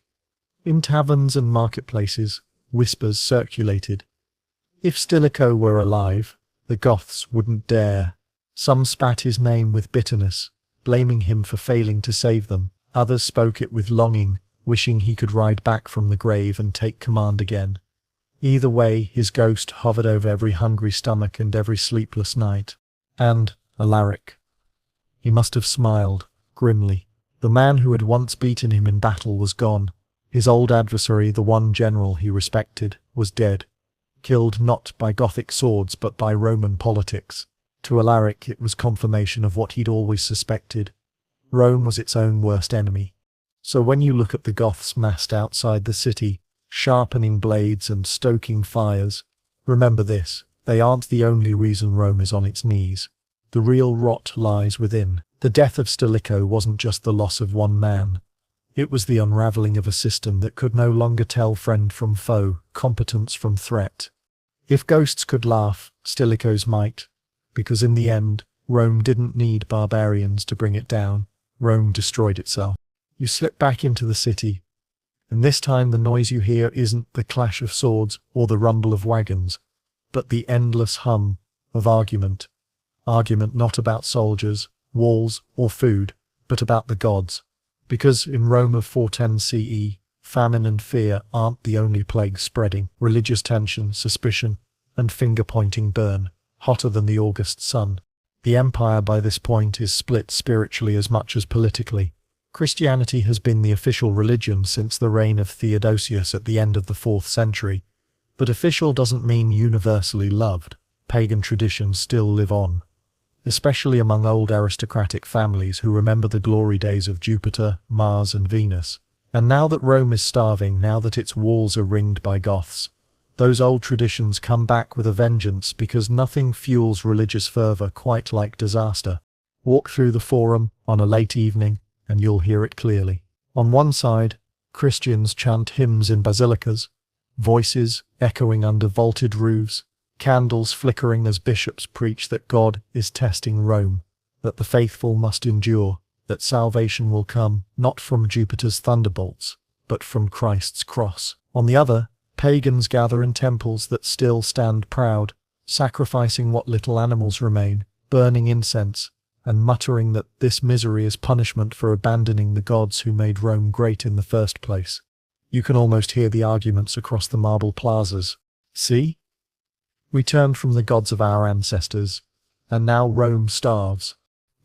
In taverns and marketplaces, whispers circulated. If Stilicho were alive, the Goths wouldn't dare. Some spat his name with bitterness, blaming him for failing to save them. Others spoke it with longing, wishing he could ride back from the grave and take command again. Either way, his ghost hovered over every hungry stomach and every sleepless night. And Alaric. He must have smiled, grimly. The man who had once beaten him in battle was gone. His old adversary, the one general he respected, was dead. Killed not by Gothic swords but by Roman politics. To Alaric it was confirmation of what he'd always suspected. Rome was its own worst enemy. So when you look at the Goths massed outside the city, sharpening blades and stoking fires, remember this: they aren't the only reason Rome is on its knees. The real rot lies within. The death of Stilicho wasn't just the loss of one man. It was the unraveling of a system that could no longer tell friend from foe, competence from threat. If ghosts could laugh, Stilicho's might, because in the end, Rome didn't need barbarians to bring it down. Rome destroyed itself. You slip back into the city, and this time the noise you hear isn't the clash of swords or the rumble of wagons, but the endless hum of argument. Argument not about soldiers, walls, or food, but about the gods. Because in Rome of 410 CE, famine and fear aren't the only plagues spreading. Religious tension, suspicion, and finger-pointing burn hotter than the August sun. The empire by this point is split spiritually as much as politically. Christianity has been the official religion since the reign of Theodosius at the end of the 4th century, but official doesn't mean universally loved. Pagan traditions still live on, especially among old aristocratic families who remember the glory days of Jupiter, Mars, and Venus. And now that Rome is starving, now that its walls are ringed by Goths, those old traditions come back with a vengeance, because nothing fuels religious fervor quite like disaster. Walk through the Forum on a late evening, and you'll hear it clearly. On one side, Christians chant hymns in basilicas, voices echoing under vaulted roofs, candles flickering as bishops preach that God is testing Rome, that the faithful must endure, that salvation will come not from Jupiter's thunderbolts, but from Christ's cross. On the other, pagans gather in temples that still stand proud, sacrificing what little animals remain, burning incense, and muttering that this misery is punishment for abandoning the gods who made Rome great in the first place. You can almost hear the arguments across the marble plazas. See? We turned from the gods of our ancestors, and now Rome starves.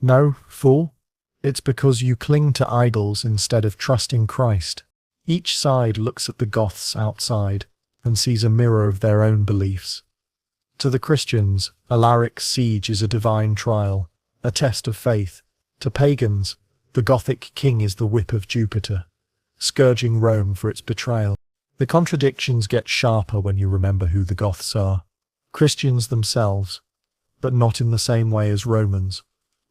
No, fool. It's because you cling to idols instead of trusting Christ. Each side looks at the Goths outside and sees a mirror of their own beliefs. To the Christians, Alaric's siege is a divine trial, a test of faith. To pagans, the Gothic king is the whip of Jupiter, scourging Rome for its betrayal. The contradictions get sharper when you remember who the Goths are. Christians themselves, but not in the same way as Romans.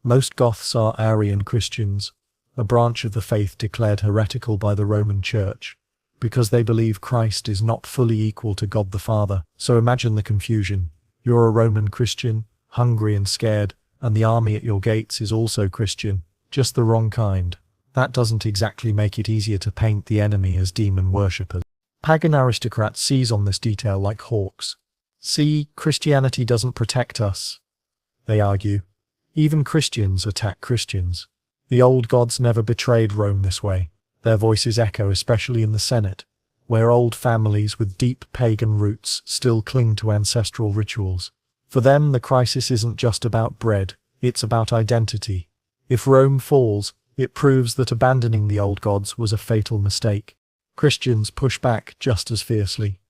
Most Goths are Arian Christians, a branch of the faith declared heretical by the Roman Church, because they believe Christ is not fully equal to God the Father. So imagine the confusion. You're a Roman Christian, hungry and scared, and the army at your gates is also Christian, just the wrong kind. That doesn't exactly make it easier to paint the enemy as demon worshippers. Pagan aristocrats seize on this detail like hawks. See, Christianity doesn't protect us, they argue. Even Christians attack Christians. The old gods never betrayed Rome this way. Their voices echo especially in the Senate, where old families with deep pagan roots still cling to ancestral rituals. For them, the crisis isn't just about bread, it's about identity. If Rome falls, it proves that abandoning the old gods was a fatal mistake. Christians push back just as fiercely.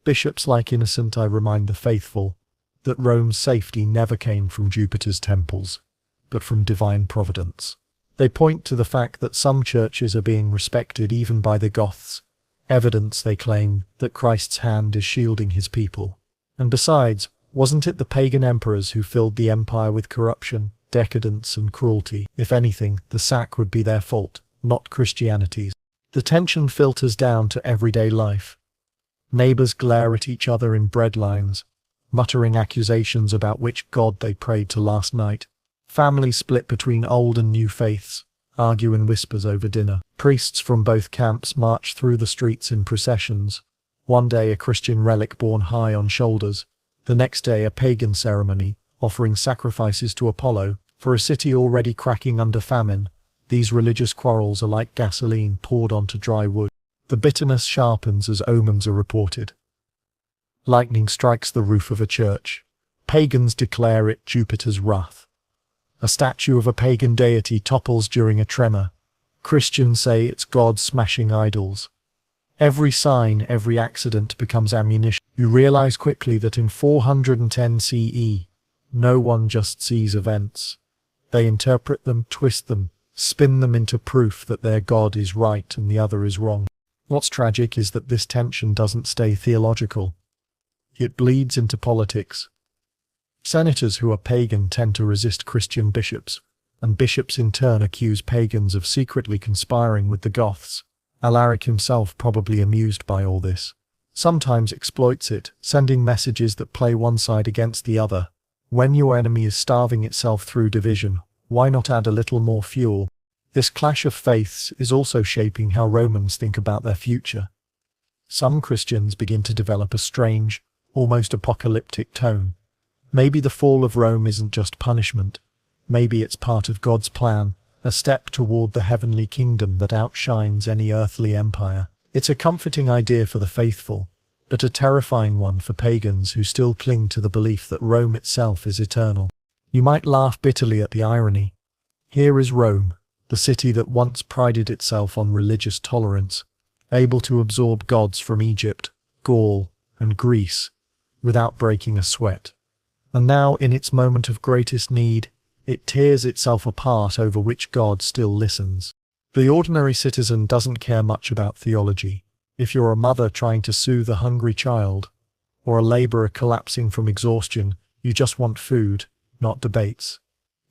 Bishops like Innocent I remind the faithful that Rome's safety never came from Jupiter's temples, but from divine providence. They point to the fact that some churches are being respected even by the Goths, evidence, they claim, that Christ's hand is shielding his people. And besides, wasn't it the pagan emperors who filled the empire with corruption, decadence and cruelty? If anything, the sack would be their fault, not Christianity's. The tension filters down to everyday life. Neighbors glare at each other in bread lines, muttering accusations about which god they prayed to last night. Families split between old and new faiths, argue in whispers over dinner. Priests from both camps march through the streets in processions. One day a Christian relic borne high on shoulders, the next day a pagan ceremony, offering sacrifices to Apollo. For a city already cracking under famine, these religious quarrels are like gasoline poured onto dry wood. The bitterness sharpens as omens are reported. Lightning strikes the roof of a church. Pagans declare it Jupiter's wrath. A statue of a pagan deity topples during a tremor. Christians say it's God smashing idols. Every sign, every accident becomes ammunition. You realize quickly that in 410 CE, no one just sees events. They interpret them, twist them, spin them into proof that their God is right and the other is wrong. What's tragic is that this tension doesn't stay theological. It bleeds into politics. Senators who are pagan tend to resist Christian bishops, and bishops in turn accuse pagans of secretly conspiring with the Goths. Alaric himself, probably amused by all this, sometimes exploits it, sending messages that play one side against the other. When your enemy is starving itself through division, why not add a little more fuel? This clash of faiths is also shaping how Romans think about their future. Some Christians begin to develop a strange, almost apocalyptic tone. Maybe the fall of Rome isn't just punishment. Maybe it's part of God's plan, a step toward the heavenly kingdom that outshines any earthly empire. It's a comforting idea for the faithful, but a terrifying one for pagans who still cling to the belief that Rome itself is eternal. You might laugh bitterly at the irony. Here is Rome, the city that once prided itself on religious tolerance, able to absorb gods from Egypt, Gaul, and Greece, without breaking a sweat. And now, in its moment of greatest need, it tears itself apart over which God still listens. The ordinary citizen doesn't care much about theology. If you're a mother trying to soothe a hungry child, or a laborer collapsing from exhaustion, you just want food, not debates.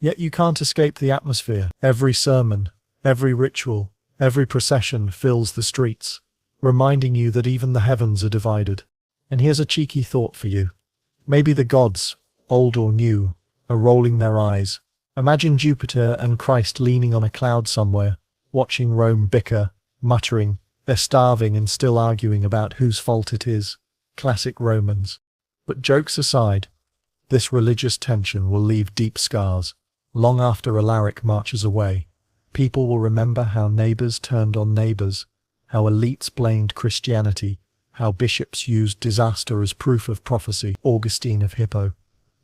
Yet you can't escape the atmosphere. Every sermon, every ritual, every procession fills the streets, reminding you that even the heavens are divided. And here's a cheeky thought for you. Maybe the gods, old or new, are rolling their eyes. Imagine Jupiter and Christ leaning on a cloud somewhere, watching Rome bicker, muttering, they're starving and still arguing about whose fault it is. Classic Romans. But jokes aside, this religious tension will leave deep scars. Long after Alaric marches away, people will remember how neighbors turned on neighbors, how elites blamed Christianity, how bishops used disaster as proof of prophecy. Augustine of Hippo,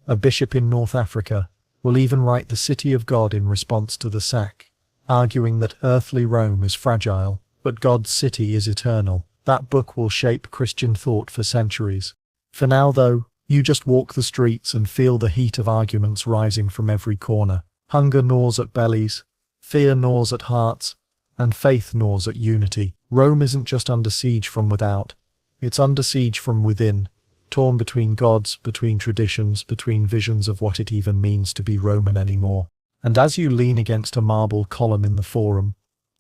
a bishop in North Africa, will even write The City of God in response to the sack, arguing that earthly Rome is fragile, but God's city is eternal. That book will shape Christian thought for centuries. For now, though, you just walk the streets and feel the heat of arguments rising from every corner. Hunger gnaws at bellies, fear gnaws at hearts, and faith gnaws at unity. Rome isn't just under siege from without, it's under siege from within, torn between gods, between traditions, between visions of what it even means to be Roman anymore. And as you lean against a marble column in the Forum,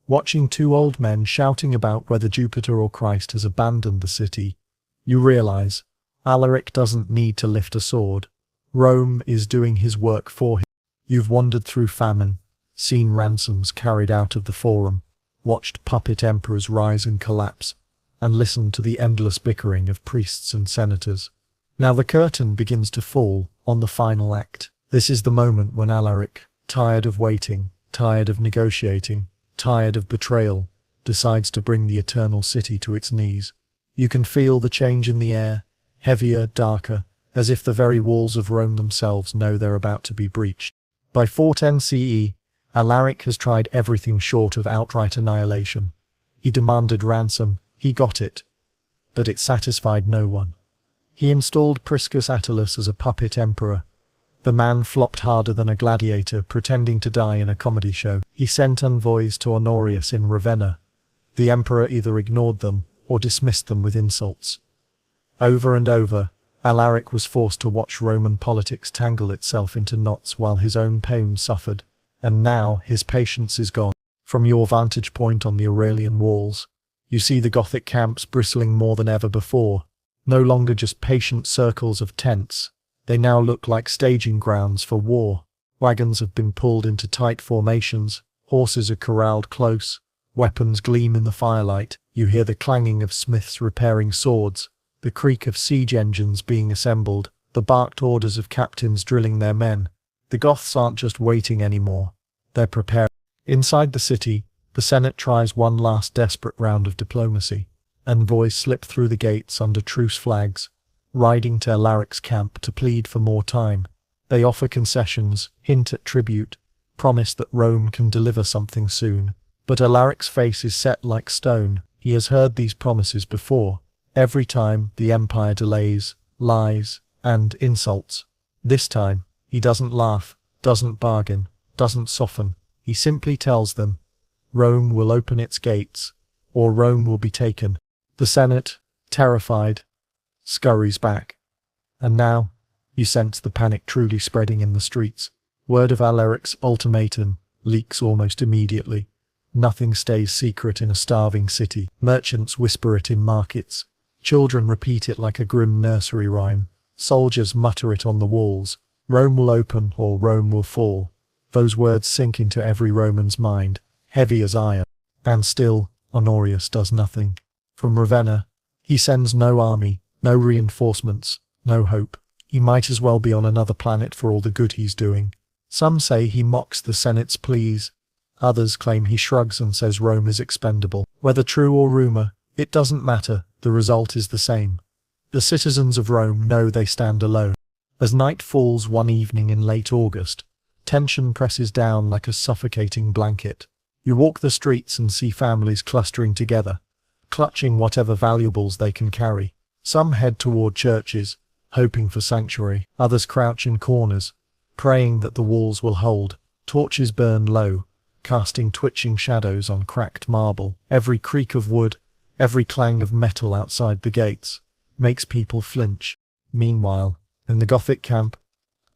watching two old men shouting about whether Jupiter or Christ has abandoned the city, you realize Alaric doesn't need to lift a sword. Rome is doing his work for him. You've wandered through famine, seen ransoms carried out of the Forum, watched puppet emperors rise and collapse, and listened to the endless bickering of priests and senators. Now the curtain begins to fall on the final act. This is the moment when Alaric, tired of waiting, tired of negotiating, tired of betrayal, decides to bring the eternal city to its knees. You can feel the change in the air, heavier, darker, as if the very walls of Rome themselves know they're about to be breached. By 410 CE, Alaric has tried everything short of outright annihilation. He demanded ransom, he got it, but it satisfied no one. He installed Priscus Attalus as a puppet emperor. The man flopped harder than a gladiator pretending to die in a comedy show. He sent envoys to Honorius in Ravenna. The emperor either ignored them or dismissed them with insults. Over and over, Alaric was forced to watch Roman politics tangle itself into knots while his own pain suffered, and now his patience is gone. From your vantage point on the Aurelian walls, you see the Gothic camps bristling more than ever before, no longer just patient circles of tents. They now look like staging grounds for war. Wagons have been pulled into tight formations, horses are corralled close, weapons gleam in the firelight. You hear the clanging of smiths repairing swords, the creak of siege engines being assembled, the barked orders of captains drilling their men. The Goths aren't just waiting anymore, they're preparing. Inside the city, the Senate tries one last desperate round of diplomacy. Envoys slip through the gates under truce flags, riding to Alaric's camp to plead for more time. They offer concessions, hint at tribute, promise that Rome can deliver something soon. But Alaric's face is set like stone. He has heard these promises before. Every time, the empire delays, lies, and insults. This time, he doesn't laugh, doesn't bargain, doesn't soften. He simply tells them, Rome will open its gates, or Rome will be taken. The Senate, terrified, scurries back. And now, you sense the panic truly spreading in the streets. Word of Alaric's ultimatum leaks almost immediately. Nothing stays secret in a starving city. Merchants whisper it in markets. Children repeat it like a grim nursery rhyme. Soldiers mutter it on the walls. Rome will open or Rome will fall. Those words sink into every Roman's mind, heavy as iron. And still, Honorius does nothing. From Ravenna, he sends no army, no reinforcements, no hope. He might as well be on another planet for all the good he's doing. Some say he mocks the Senate's pleas. Others claim he shrugs and says Rome is expendable. Whether true or rumor, it doesn't matter, the result is the same. The citizens of Rome know they stand alone. As night falls one evening in late August, tension presses down like a suffocating blanket. You walk the streets and see families clustering together, clutching whatever valuables they can carry. Some head toward churches, hoping for sanctuary. Others crouch in corners, praying that the walls will hold. Torches burn low, casting twitching shadows on cracked marble. Every creak of wood, every clang of metal outside the gates, makes people flinch. Meanwhile, in the Gothic camp,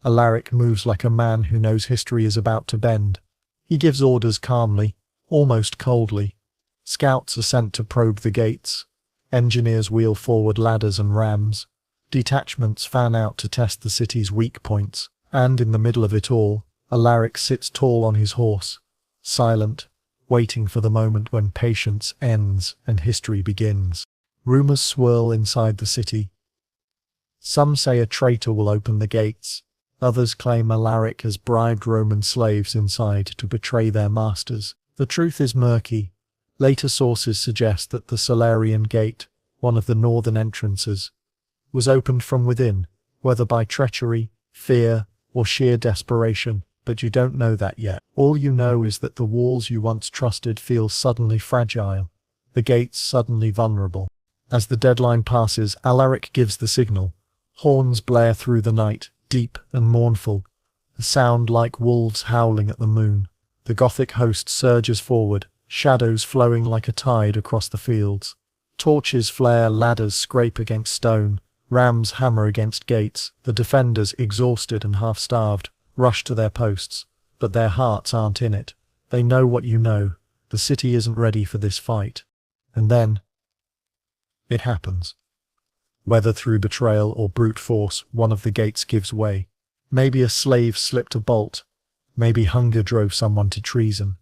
Alaric moves like a man who knows history is about to bend. He gives orders calmly, almost coldly. Scouts are sent to probe the gates. Engineers wheel forward ladders and rams. Detachments fan out to test the city's weak points. And in the middle of it all, Alaric sits tall on his horse, silent, waiting for the moment when patience ends and history begins. Rumors swirl inside the city. Some say a traitor will open the gates. Others claim Alaric has bribed Roman slaves inside to betray their masters. The truth is murky. Later sources suggest that the Salarian Gate, one of the northern entrances, was opened from within, whether by treachery, fear, or sheer desperation, but you don't know that yet. All you know is that the walls you once trusted feel suddenly fragile, the gates suddenly vulnerable. As the deadline passes, Alaric gives the signal. Horns blare through the night, deep and mournful, a sound like wolves howling at the moon. The Gothic host surges forward, shadows flowing like a tide across the fields. Torches flare, ladders scrape against stone, rams hammer against gates. The defenders, exhausted and half-starved, rush to their posts, but their hearts aren't in it. They know what you know. The city isn't ready for this fight. And then it happens. Whether through betrayal or brute force, one of the gates gives way. Maybe a slave slipped a bolt. Maybe hunger drove someone to treason.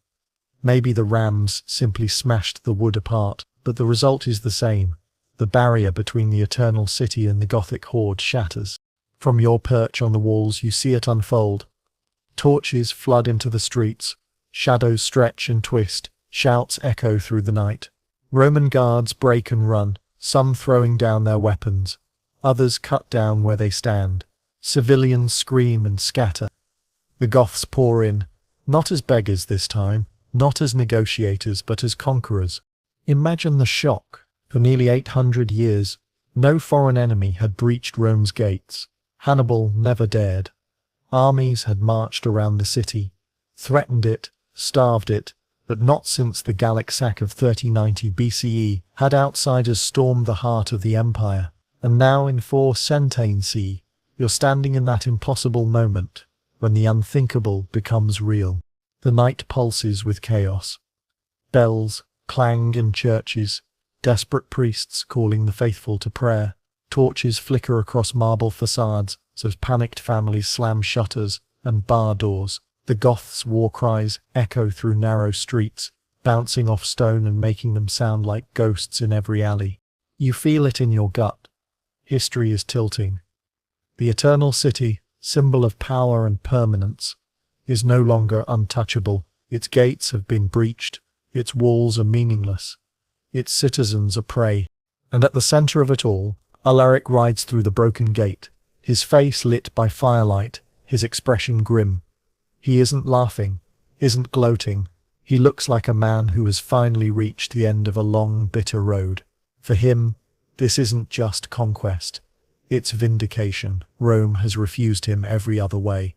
Maybe the rams simply smashed the wood apart, but the result is the same. The barrier between the eternal city and the Gothic horde shatters. From your perch on the walls you see it unfold. Torches flood into the streets. Shadows stretch and twist. Shouts echo through the night. Roman guards break and run, some throwing down their weapons. Others cut down where they stand. Civilians scream and scatter. The Goths pour in, not as beggars this time, not as negotiators, but as conquerors. Imagine the shock. For nearly 800 years, no foreign enemy had breached Rome's gates. Hannibal never dared. Armies had marched around the city, threatened it, starved it, but not since the Gallic sack of 3090 BCE had outsiders stormed the heart of the empire. And now in 4 Centane C, you're standing in that impossible moment, when the unthinkable becomes real. The night pulses with chaos. Bells clang in churches, desperate priests calling the faithful to prayer. Torches flicker across marble facades as panicked families slam shutters and bar doors. The Goths' war cries echo through narrow streets, bouncing off stone and making them sound like ghosts in every alley. You feel it in your gut. History is tilting. The eternal city, symbol of power and permanence, is no longer untouchable. Its gates have been breached. Its walls are meaningless. Its citizens are prey. And at the center of it all, Alaric rides through the broken gate, his face lit by firelight, his expression grim. He isn't laughing, isn't gloating. He looks like a man who has finally reached the end of a long, bitter road. For him, this isn't just conquest. It's vindication. Rome has refused him every other way.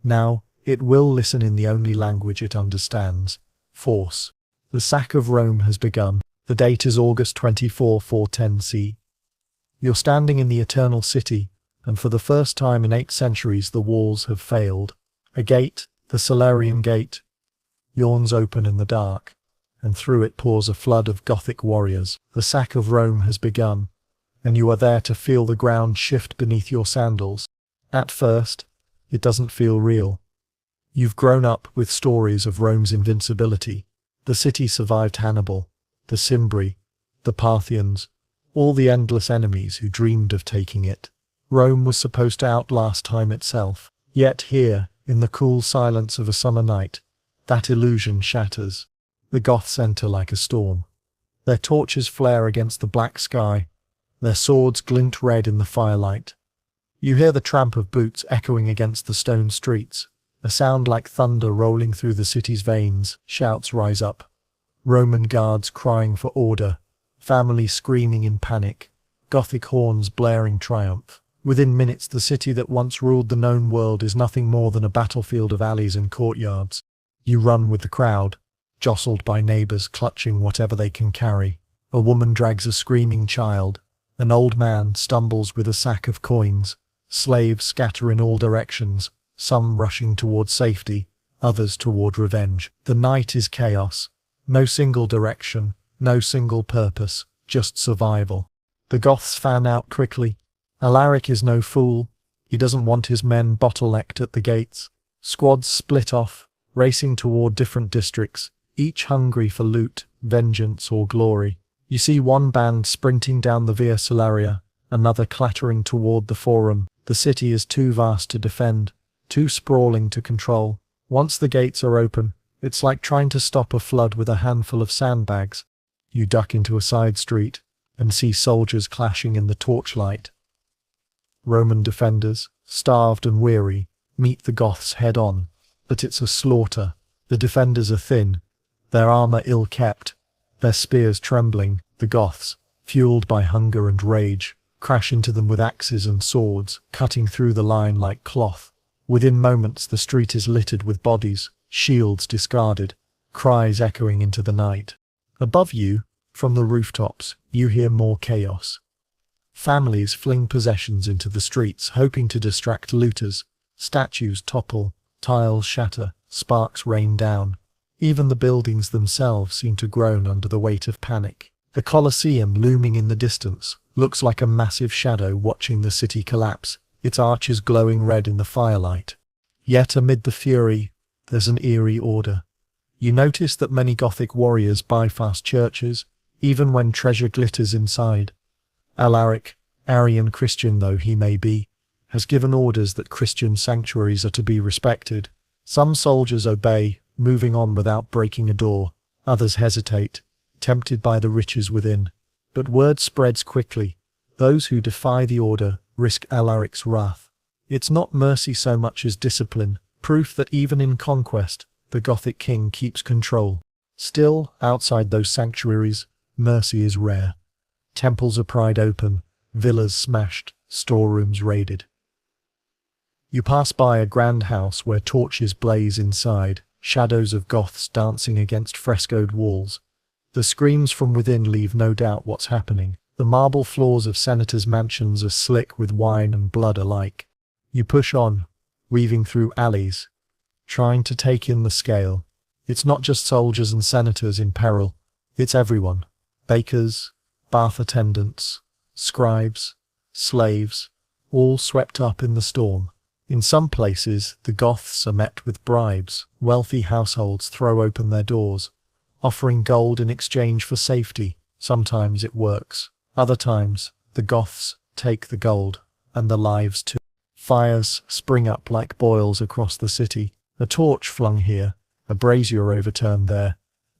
Now, it will listen in the only language it understands: force. The sack of Rome has begun. The date is August 24, 410 C. You're standing in the eternal city, and for the first time in 8 centuries the walls have failed. A gate, the Salarian gate, yawns open in the dark, and through it pours a flood of Gothic warriors. The sack of Rome has begun, and you are there to feel the ground shift beneath your sandals. At first, it doesn't feel real. You've grown up with stories of Rome's invincibility. The city survived Hannibal, the Cimbri, the Parthians, all the endless enemies who dreamed of taking it. Rome was supposed to outlast time itself. Yet here, in the cool silence of a summer night, that illusion shatters. The Goths enter like a storm. Their torches flare against the black sky. Their swords glint red in the firelight. You hear the tramp of boots echoing against the stone streets, a sound like thunder rolling through the city's veins. Shouts rise up. Roman guards crying for order, families screaming in panic, Gothic horns blaring triumph. Within minutes, the city that once ruled the known world is nothing more than a battlefield of alleys and courtyards. You run with the crowd, jostled by neighbors clutching whatever they can carry. A woman drags a screaming child. An old man stumbles with a sack of coins. Slaves scatter in all directions, some rushing toward safety, others toward revenge. The night is chaos. No single direction, no single purpose, just survival. The Goths fan out quickly. Alaric is no fool. He doesn't want his men bottlenecked at the gates. Squads split off, racing toward different districts, each hungry for loot, vengeance, or glory. You see one band sprinting down the Via Salaria, another clattering toward the Forum. The city is too vast to defend, too sprawling to control. Once the gates are open, it's like trying to stop a flood with a handful of sandbags. You duck into a side street and see soldiers clashing in the torchlight. Roman defenders, starved and weary, meet the Goths head-on. But it's a slaughter. The defenders are thin, their armor ill-kept, their spears trembling. The Goths, fueled by hunger and rage, crash into them with axes and swords, cutting through the line like cloth. Within moments the street is littered with bodies, shields discarded, cries echoing into the night. Above you, from the rooftops, you hear more chaos. Families fling possessions into the streets, hoping to distract looters. Statues topple, tiles shatter, sparks rain down. Even the buildings themselves seem to groan under the weight of panic. The Colosseum, looming in the distance, looks like a massive shadow watching the city collapse, its arches glowing red in the firelight. Yet amid the fury, there's an eerie order. You notice that many Gothic warriors bypass churches, even when treasure glitters inside. Alaric, Arian Christian though he may be, has given orders that Christian sanctuaries are to be respected. Some soldiers obey, moving on without breaking a door. Others hesitate, tempted by the riches within. But word spreads quickly. Those who defy the order risk Alaric's wrath. It's not mercy so much as discipline, proof that even in conquest, the Gothic king keeps control. Still, outside those sanctuaries, mercy is rare. Temples are pried open, villas smashed, storerooms raided. You pass by a grand house where torches blaze inside, shadows of Goths dancing against frescoed walls. The screams from within leave no doubt what's happening. The marble floors of senators' mansions are slick with wine and blood alike. You push on, weaving through alleys, trying to take in the scale. It's not just soldiers and senators in peril, it's everyone. Bakers, bath attendants, scribes, slaves, all swept up in the storm. In some places, the Goths are met with bribes. Wealthy households throw open their doors, offering gold in exchange for safety. Sometimes it works. Other times, the Goths take the gold, and the lives too. Fires spring up like boils across the city. A torch flung here, a brazier overturned there,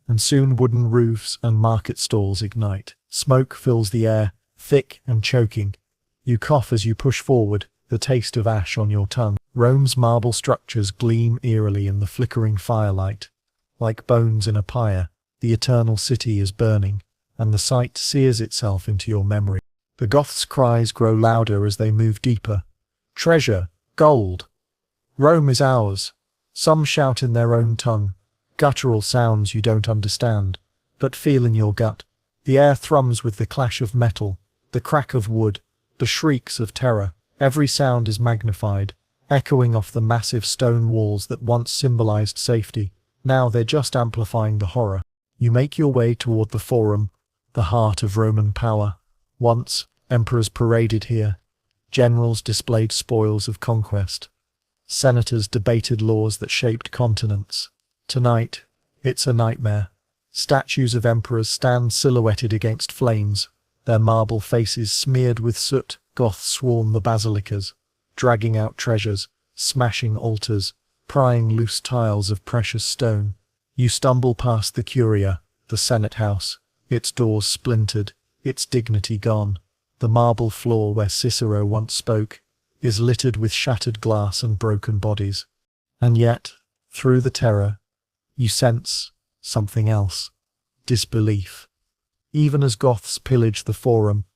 and soon wooden roofs and market stalls ignite. Smoke fills the air, thick and choking. You cough as you push forward, the taste of ash on your tongue. Rome's marble structures gleam eerily in the flickering firelight. Like bones in a pyre, the eternal city is burning, and the sight sears itself into your memory. The Goths' cries grow louder as they move deeper. Treasure! Gold! Rome is ours! Some shout in their own tongue, guttural sounds you don't understand, but feel in your gut. The air thrums with the clash of metal, the crack of wood, the shrieks of terror. Every sound is magnified, echoing off the massive stone walls that once symbolized safety. Now they're just amplifying the horror. You make your way toward the Forum, the heart of Roman power. Once, emperors paraded here. Generals displayed spoils of conquest. Senators debated laws that shaped continents. Tonight, it's a nightmare. Statues of emperors stand silhouetted against flames, their marble faces smeared with soot. Goths swarm the basilicas, dragging out treasures, smashing altars, prying loose tiles of precious stone. You stumble past the Curia, the Senate house, its doors splintered, its dignity gone. The marble floor where Cicero once spoke is littered with shattered glass and broken bodies. And yet, through the terror, you sense something else. Disbelief. Even as Goths pillage the Forum,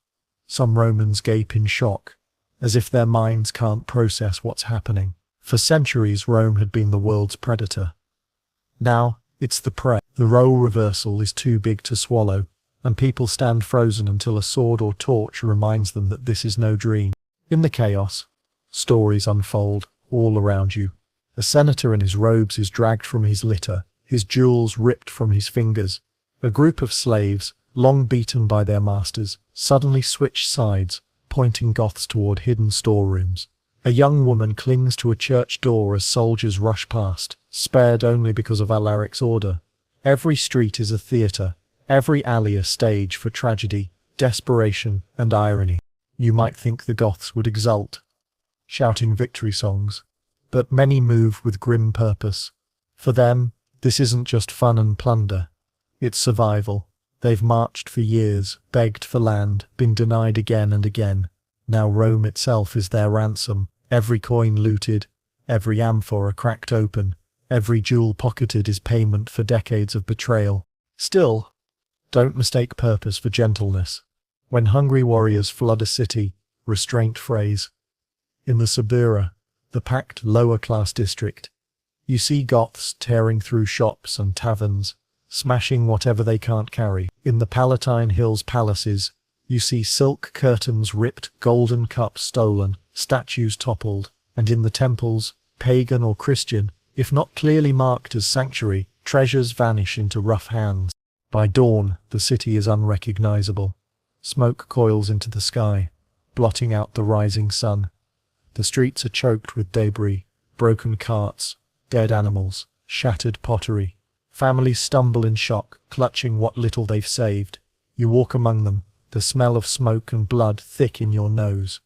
some Romans gape in shock, as if their minds can't process what's happening. For centuries Rome had been the world's predator. Now, it's the prey. The role reversal is too big to swallow, and people stand frozen until a sword or torch reminds them that this is no dream. In the chaos, stories unfold all around you. A senator in his robes is dragged from his litter, his jewels ripped from his fingers. A group of slaves, long beaten by their masters, suddenly switch sides, pointing Goths toward hidden storerooms. A young woman clings to a church door as soldiers rush past, spared only because of Alaric's order. Every street is a theatre, every alley a stage for tragedy, desperation, and irony. You might think the Goths would exult, shouting victory songs, but many move with grim purpose. For them, this isn't just fun and plunder, it's survival. They've marched for years, begged for land, been denied again and again. Now Rome itself is their ransom, Every coin looted, every amphora cracked open, every jewel pocketed is payment for decades of betrayal. Still, don't mistake purpose for gentleness. When hungry warriors flood a city, restraint frays. In the Subura, the packed lower-class district, you see Goths tearing through shops and taverns, smashing whatever they can't carry. In the Palatine Hills palaces, you see silk curtains ripped, golden cups stolen, statues toppled, and in the temples, pagan or Christian, if not clearly marked as sanctuary, treasures vanish into rough hands. By dawn, the city is unrecognizable. Smoke coils into the sky, blotting out the rising sun. The streets are choked with debris, broken carts, dead animals, shattered pottery. Families stumble in shock, clutching what little they've saved. You walk among them, the smell of smoke and blood thick in your nose.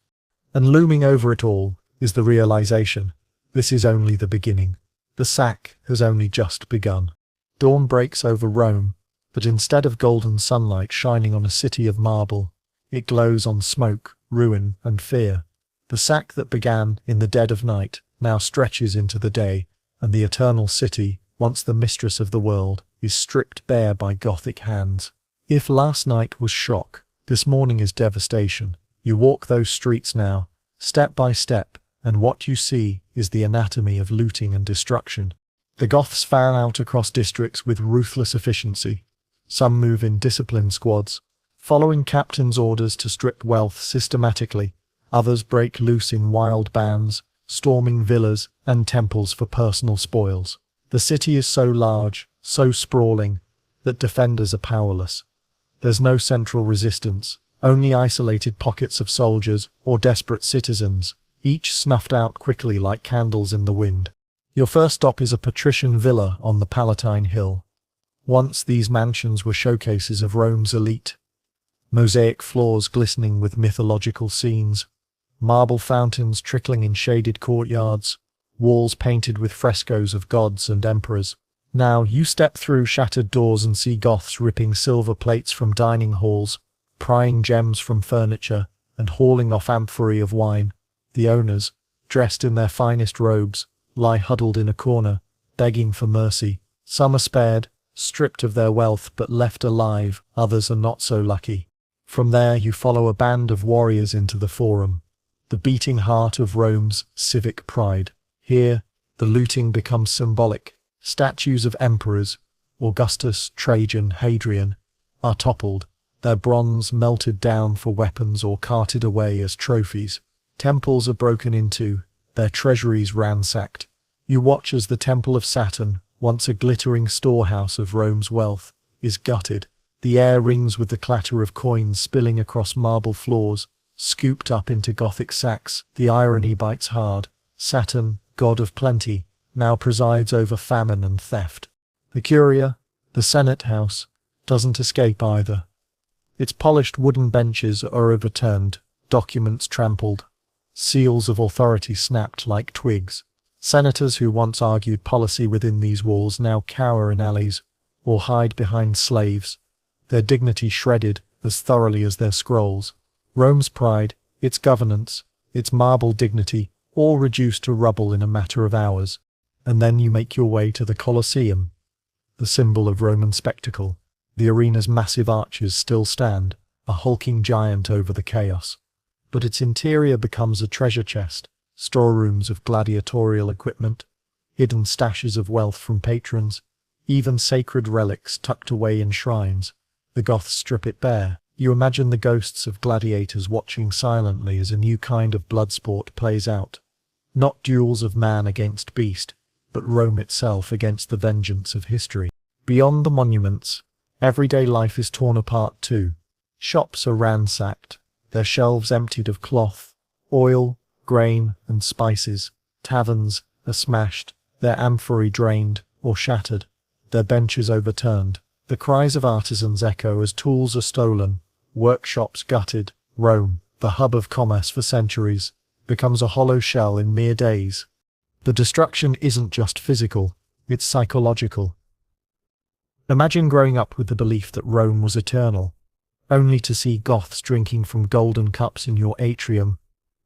And looming over it all is the realization: this is only the beginning. The sack has only just begun. Dawn breaks over Rome, but instead of golden sunlight shining on a city of marble, it glows on smoke, ruin, and fear. The sack that began in the dead of night now stretches into the day, and the eternal city, once the mistress of the world, is stripped bare by Gothic hands. If last night was shock, this morning is devastation. You walk those streets now, step by step, and what you see is the anatomy of looting and destruction. The Goths fan out across districts with ruthless efficiency. Some move in disciplined squads, following captains' orders to strip wealth systematically. Others break loose in wild bands, storming villas and temples for personal spoils. The city is so large, so sprawling, that defenders are powerless. There's no central resistance, only isolated pockets of soldiers or desperate citizens, each snuffed out quickly like candles in the wind. Your first stop is a patrician villa on the Palatine Hill. Once these mansions were showcases of Rome's elite. Mosaic floors glistening with mythological scenes, marble fountains trickling in shaded courtyards, walls painted with frescoes of gods and emperors. Now you step through shattered doors and see Goths ripping silver plates from dining halls, prying gems from furniture, and hauling off amphorae of wine. The owners, dressed in their finest robes, lie huddled in a corner, begging for mercy. Some are spared, stripped of their wealth but left alive, others are not so lucky. From there you follow a band of warriors into the Forum, the beating heart of Rome's civic pride. Here, the looting becomes symbolic. Statues of emperors, Augustus, Trajan, Hadrian, are toppled, their bronze melted down for weapons or carted away as trophies. Temples are broken into, their treasuries ransacked. You watch as the Temple of Saturn, once a glittering storehouse of Rome's wealth, is gutted. The air rings with the clatter of coins spilling across marble floors, scooped up into Gothic sacks. The irony bites hard. Saturn, god of plenty, now presides over famine and theft. The Curia, the Senate House, doesn't escape either. Its polished wooden benches are overturned, documents trampled, seals of authority snapped like twigs. Senators who once argued policy within these walls now cower in alleys or hide behind slaves, their dignity shredded as thoroughly as their scrolls. Rome's pride, its governance, its marble dignity, all reduced to rubble in a matter of hours. And then you make your way to the Colosseum, the symbol of Roman spectacle. The arena's massive arches still stand, a hulking giant over the chaos. But its interior becomes a treasure chest, storerooms of gladiatorial equipment, hidden stashes of wealth from patrons, even sacred relics tucked away in shrines. The Goths strip it bare. You imagine the ghosts of gladiators watching silently as a new kind of blood sport plays out. Not duels of man against beast, but Rome itself against the vengeance of history. Beyond the monuments, everyday life is torn apart too. Shops are ransacked, their shelves emptied of cloth, oil, grain, and spices. Taverns are smashed, their amphorae drained or shattered, their benches overturned. The cries of artisans echo as tools are stolen, workshops gutted. Rome, the hub of commerce for centuries, becomes a hollow shell in mere days. The destruction isn't just physical, it's psychological. Imagine growing up with the belief that Rome was eternal, only to see Goths drinking from golden cups in your atrium,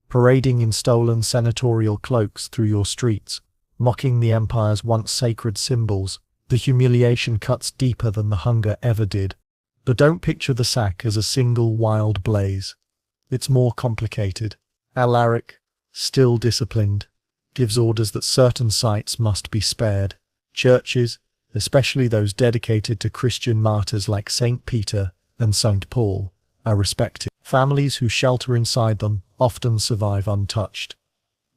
parading in stolen senatorial cloaks through your streets, mocking the empire's once sacred symbols. The humiliation cuts deeper than the hunger ever did. But don't picture the sack as a single wild blaze. It's more complicated. Alaric, still disciplined, gives orders that certain sites must be spared. Churches, especially those dedicated to Christian martyrs like St. Peter and St. Paul, are respected. Families who shelter inside them often survive untouched.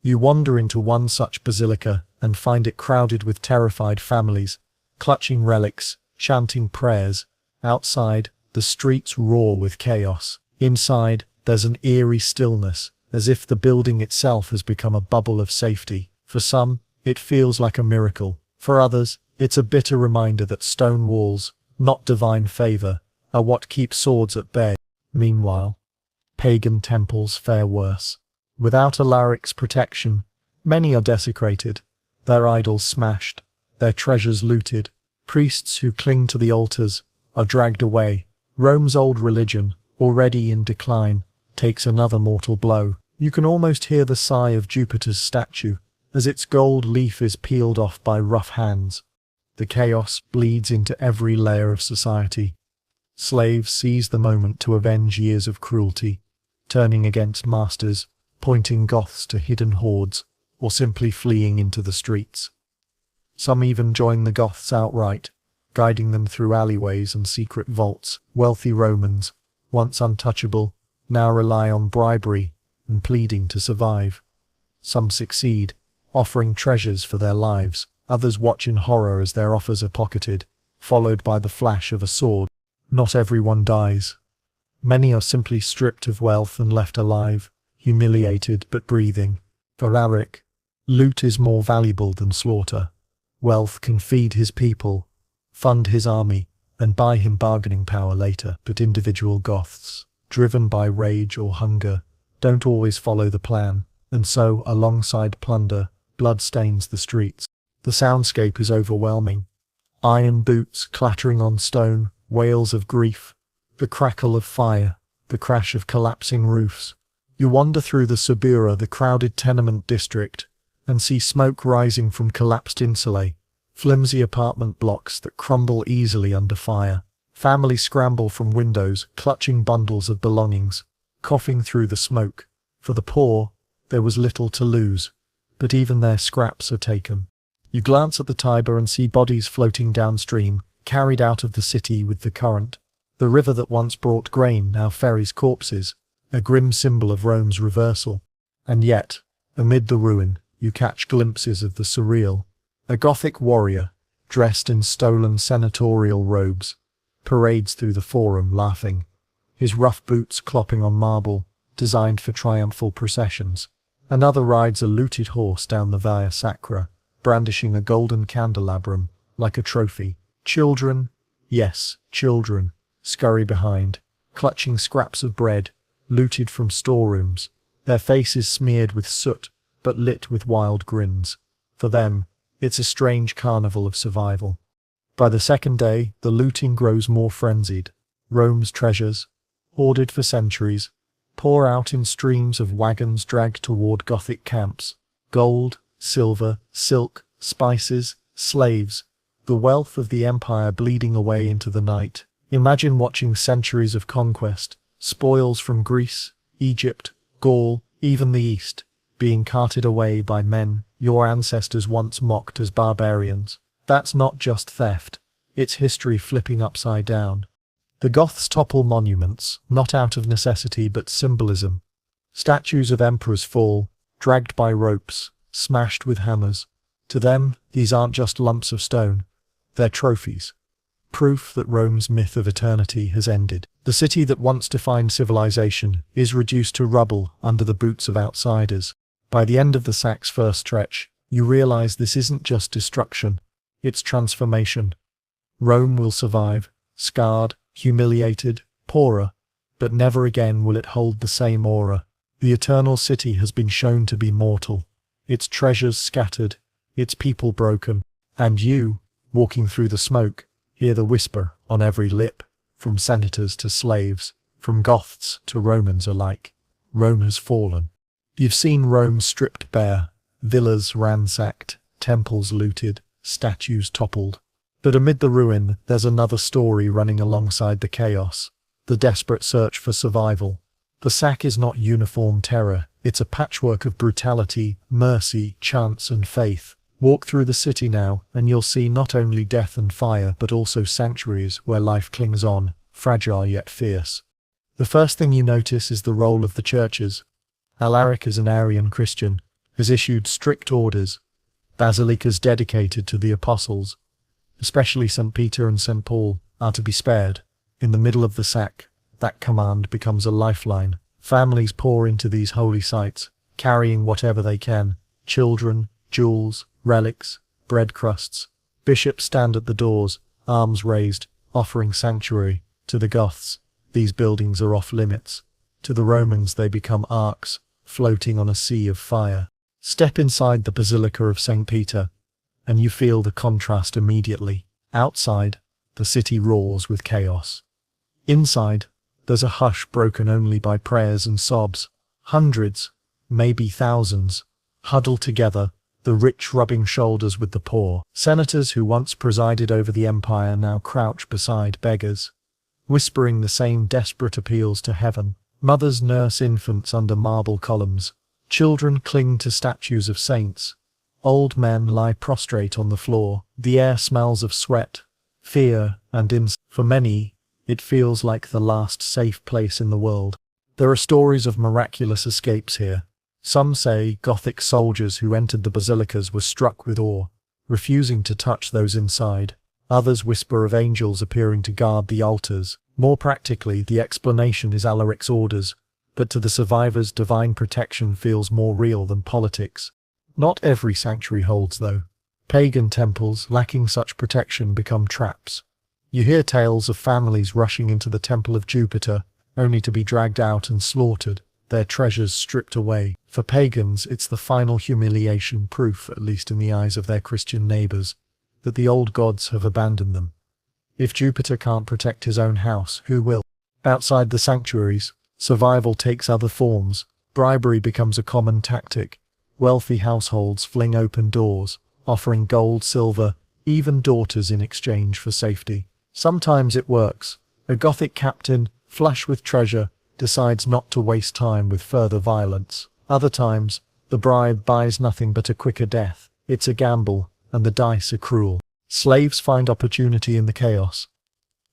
You wander into one such basilica and find it crowded with terrified families, clutching relics, chanting prayers. Outside, the streets roar with chaos. Inside, there's an eerie stillness, as if the building itself has become a bubble of safety. For some, it feels like a miracle. For others, it's a bitter reminder that stone walls, not divine favor, are what keep swords at bay. Meanwhile, pagan temples fare worse. Without Alaric's protection, many are desecrated, their idols smashed, their treasures looted. Priests who cling to the altars are dragged away. Rome's old religion, already in decline, takes another mortal blow. You can almost hear the sigh of Jupiter's statue as its gold leaf is peeled off by rough hands. The chaos bleeds into every layer of society. Slaves seize the moment to avenge years of cruelty, turning against masters, pointing Goths to hidden hordes, or simply fleeing into the streets. Some even join the Goths outright, guiding them through alleyways and secret vaults. Wealthy Romans, once untouchable, now rely on bribery and pleading to survive. Some succeed, offering treasures for their lives. Others watch in horror as their offers are pocketed, followed by the flash of a sword. Not everyone dies. Many are simply stripped of wealth and left alive, humiliated but breathing. For Alaric, loot is more valuable than slaughter. Wealth can feed his people, fund his army, and buy him bargaining power later. But individual Goths, driven by rage or hunger, don't always follow the plan, and so, alongside plunder, blood stains the streets. The soundscape is overwhelming. Iron boots clattering on stone, wails of grief, the crackle of fire, the crash of collapsing roofs. You wander through the Subura, the crowded tenement district, and see smoke rising from collapsed insulae, flimsy apartment blocks that crumble easily under fire. Families scramble from windows, clutching bundles of belongings, coughing through the smoke. For the poor, there was little to lose, but even their scraps are taken. You glance at the Tiber and see bodies floating downstream, carried out of the city with the current. The river that once brought grain now ferries corpses, a grim symbol of Rome's reversal. And yet, amid the ruin, you catch glimpses of the surreal. A Gothic warrior, dressed in stolen senatorial robes, parades through the forum laughing, his rough boots clopping on marble, designed for triumphal processions. Another rides a looted horse down the Via Sacra, brandishing a golden candelabrum like a trophy. Children, yes, children, scurry behind, clutching scraps of bread, looted from storerooms, their faces smeared with soot, but lit with wild grins. For them, it's a strange carnival of survival. By the second day, the looting grows more frenzied. Rome's treasures, hoarded for centuries, pour out in streams of wagons dragged toward Gothic camps. Gold, silver, silk, spices, slaves, the wealth of the empire bleeding away into the night. Imagine watching centuries of conquest, spoils from Greece, Egypt, Gaul, even the East, being carted away by men your ancestors once mocked as barbarians. That's not just theft, it's history flipping upside down. The Goths topple monuments, not out of necessity but symbolism. Statues of emperors fall, dragged by ropes, smashed with hammers. To them, these aren't just lumps of stone, they're trophies. Proof that Rome's myth of eternity has ended. The city that once defined civilization is reduced to rubble under the boots of outsiders. By the end of the sack's first stretch, you realize this isn't just destruction, it's transformation. Rome will survive, scarred, humiliated, poorer, but never again will it hold the same aura. The eternal city has been shown to be mortal, its treasures scattered, its people broken, and you, walking through the smoke, hear the whisper on every lip, from senators to slaves, from Goths to Romans alike. Rome has fallen. You've seen Rome stripped bare, villas ransacked, temples looted, statues toppled. But amid the ruin, there's another story running alongside the chaos, the desperate search for survival. The sack is not uniform terror, it's a patchwork of brutality, mercy, chance and faith. Walk through the city now, and you'll see not only death and fire but also sanctuaries where life clings on, fragile yet fierce. The first thing you notice is the role of the churches. Alaric, as an Arian Christian, has issued strict orders. Basilicas dedicated to the apostles, especially St. Peter and St. Paul, are to be spared. In the middle of the sack, that command becomes a lifeline. Families pour into these holy sites, carrying whatever they can: children, jewels, relics, bread crusts. Bishops stand at the doors, arms raised, offering sanctuary. To the Goths, these buildings are off limits. To the Romans they become arks, floating on a sea of fire. Step inside the Basilica of St. Peter, and you feel the contrast immediately. Outside, the city roars with chaos. Inside, there's a hush broken only by prayers and sobs. Hundreds, maybe thousands, huddle together, the rich rubbing shoulders with the poor. Senators who once presided over the empire now crouch beside beggars, whispering the same desperate appeals to heaven. Mothers nurse infants under marble columns. Children cling to statues of saints. Old men lie prostrate on the floor. The air smells of sweat, fear, and for many, it feels like the last safe place in the world. There are stories of miraculous escapes here. Some say Gothic soldiers who entered the basilicas were struck with awe, refusing to touch those inside. Others whisper of angels appearing to guard the altars. More practically, the explanation is Alaric's orders, but to the survivors, divine protection feels more real than politics. Not every sanctuary holds, though. Pagan temples, lacking such protection, become traps. You hear tales of families rushing into the temple of Jupiter, only to be dragged out and slaughtered, their treasures stripped away. For pagans, it's the final humiliation, proof, at least in the eyes of their Christian neighbors, that the old gods have abandoned them. If Jupiter can't protect his own house, who will? Outside the sanctuaries, survival takes other forms. Bribery becomes a common tactic. Wealthy households fling open doors, offering gold, silver, even daughters in exchange for safety. Sometimes it works. A Gothic captain, flush with treasure, decides not to waste time with further violence. Other times, the bribe buys nothing but a quicker death. It's a gamble, and the dice are cruel. Slaves find opportunity in the chaos.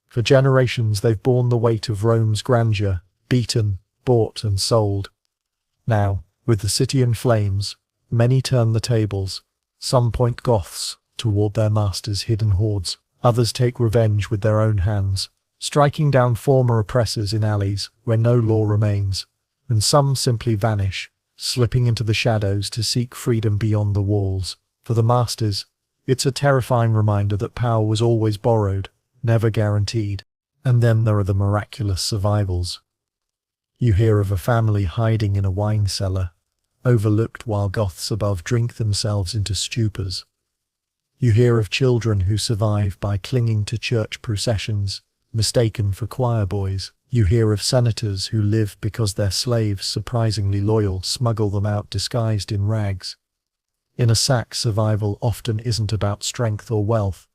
For generations they've borne the weight of Rome's grandeur, beaten, bought and sold. Now, with the city in flames, many turn the tables. Some point Goths toward their masters' hidden hordes. Others take revenge with their own hands, striking down former oppressors in alleys where no law remains. And some simply vanish, slipping into the shadows to seek freedom beyond the walls. For the masters, it's a terrifying reminder that power was always borrowed, never guaranteed. And then there are the miraculous survivals. You hear of a family hiding in a wine cellar, overlooked while Goths above drink themselves into stupors. You hear of children who survive by clinging to church processions, mistaken for choir boys. You hear of senators who live because their slaves, surprisingly loyal, smuggle them out disguised in rags. In a sack, survival often isn't about strength or wealth.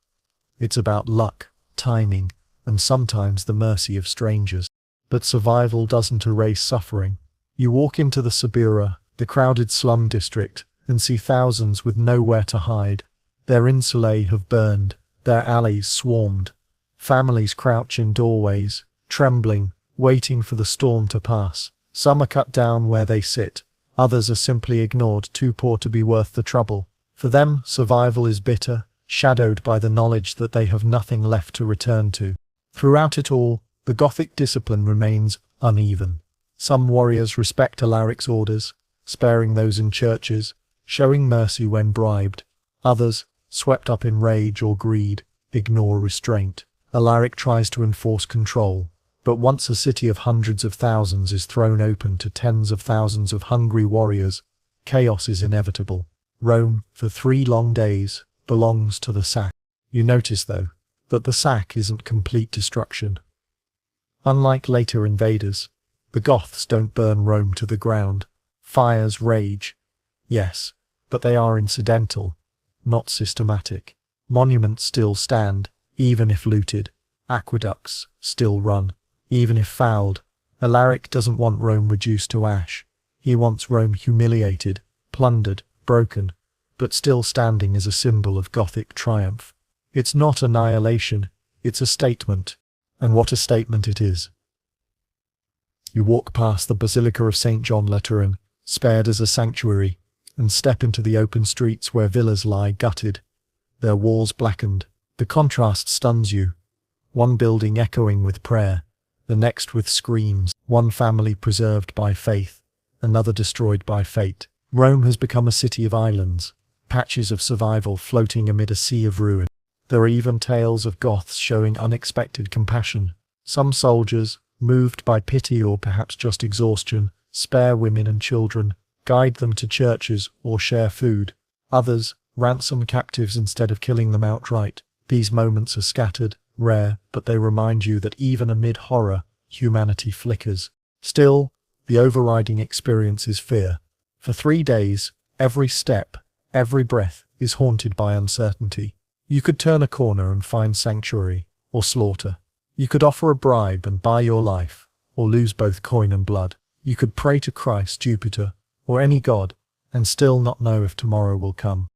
It's about luck, timing, and sometimes the mercy of strangers. But survival doesn't erase suffering. You walk into the Subura, the crowded slum district, and see thousands with nowhere to hide. Their insulae have burned, their alleys swarmed. Families crouch in doorways, trembling, waiting for the storm to pass. Some are cut down where they sit. Others are simply ignored, too poor to be worth the trouble. For them, survival is bitter, shadowed by the knowledge that they have nothing left to return to. Throughout it all, the Gothic discipline remains uneven. Some warriors respect Alaric's orders, sparing those in churches, showing mercy when bribed. Others, swept up in rage or greed, ignore restraint. Alaric tries to enforce control, but once a city of hundreds of thousands is thrown open to tens of thousands of hungry warriors, chaos is inevitable. Rome, for 3 long days, belongs to the sack. You notice, though, that the sack isn't complete destruction. Unlike later invaders, the Goths don't burn Rome to the ground. Fires rage. Yes, but they are incidental, not systematic. Monuments still stand, even if looted. Aqueducts still run, even if fouled. Alaric doesn't want Rome reduced to ash. He wants Rome humiliated, plundered, broken, but still standing as a symbol of Gothic triumph. It's not annihilation, it's a statement. And what a statement it is. You walk past the Basilica of St. John Lateran, spared as a sanctuary, and step into the open streets where villas lie gutted, their walls blackened. The contrast stuns you. One building echoing with prayer, the next with screams, one family preserved by faith, another destroyed by fate. Rome has become a city of islands, patches of survival floating amid a sea of ruin. There are even tales of Goths showing unexpected compassion. Some soldiers, moved by pity or perhaps just exhaustion, spare women and children, guide them to churches or share food. Others ransom captives instead of killing them outright. These moments are scattered, rare, but they remind you that even amid horror, humanity flickers. Still, the overriding experience is fear. For 3 days, every step, every breath is haunted by uncertainty. You could turn a corner and find sanctuary, or slaughter. You could offer a bribe and buy your life, or lose both coin and blood. You could pray to Christ, Jupiter, or any god, and still not know if tomorrow will come.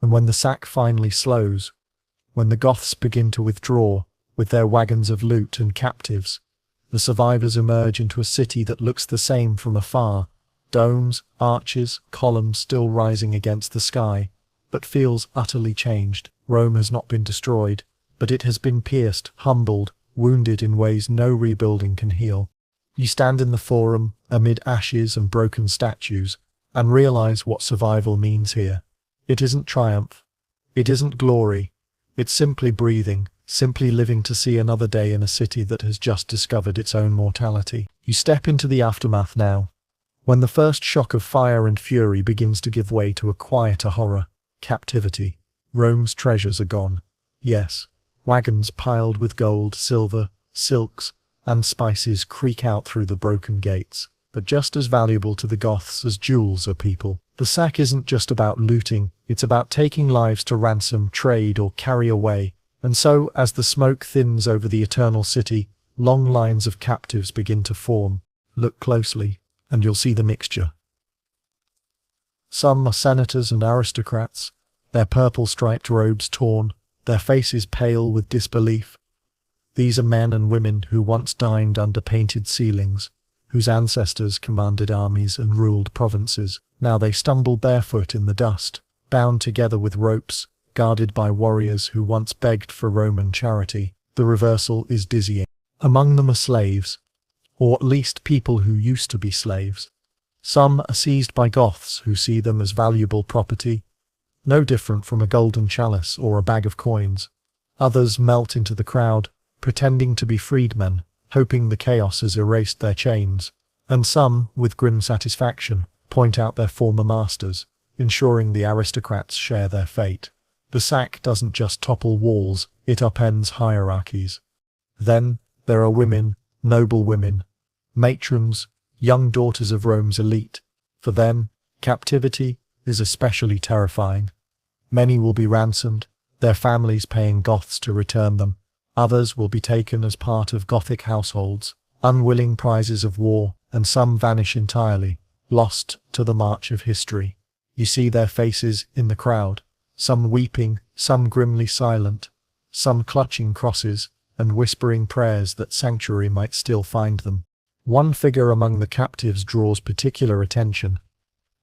And when the sack finally slows, when the Goths begin to withdraw, with their wagons of loot and captives, the survivors emerge into a city that looks the same from afar, domes, arches, columns still rising against the sky, but feels utterly changed. Rome has not been destroyed, but it has been pierced, humbled, wounded in ways no rebuilding can heal. You stand in the Forum, amid ashes and broken statues, and realize what survival means here. It isn't triumph. It isn't glory. It's simply breathing, simply living to see another day in a city that has just discovered its own mortality. You step into the aftermath now, when the first shock of fire and fury begins to give way to a quieter horror, captivity. Rome's treasures are gone. Yes, wagons piled with gold, silver, silks, and spices creak out through the broken gates. But just as valuable to the Goths as jewels are people. The sack isn't just about looting, it's about taking lives to ransom, trade, or carry away. And so, as the smoke thins over the eternal city, long lines of captives begin to form. Look closely, and you'll see the mixture. Some are senators and aristocrats, their purple-striped robes torn, their faces pale with disbelief. These are men and women who once dined under painted ceilings, whose ancestors commanded armies and ruled provinces. Now they stumble barefoot in the dust, bound together with ropes, guarded by warriors who once begged for Roman charity. The reversal is dizzying. Among them are slaves, or at least people who used to be slaves. Some are seized by Goths who see them as valuable property, no different from a golden chalice or a bag of coins. Others melt into the crowd, pretending to be freedmen, hoping the chaos has erased their chains. And some, with grim satisfaction, point out their former masters, ensuring the aristocrats share their fate. The sack doesn't just topple walls, it upends hierarchies. Then there are women, noble women, matrons, young daughters of Rome's elite. For them, captivity is especially terrifying. Many will be ransomed, their families paying Goths to return them. Others will be taken as part of Gothic households, unwilling prizes of war, and some vanish entirely, lost to the march of history. You see their faces in the crowd, some weeping, some grimly silent, some clutching crosses and whispering prayers that sanctuary might still find them. One figure among the captives draws particular attention.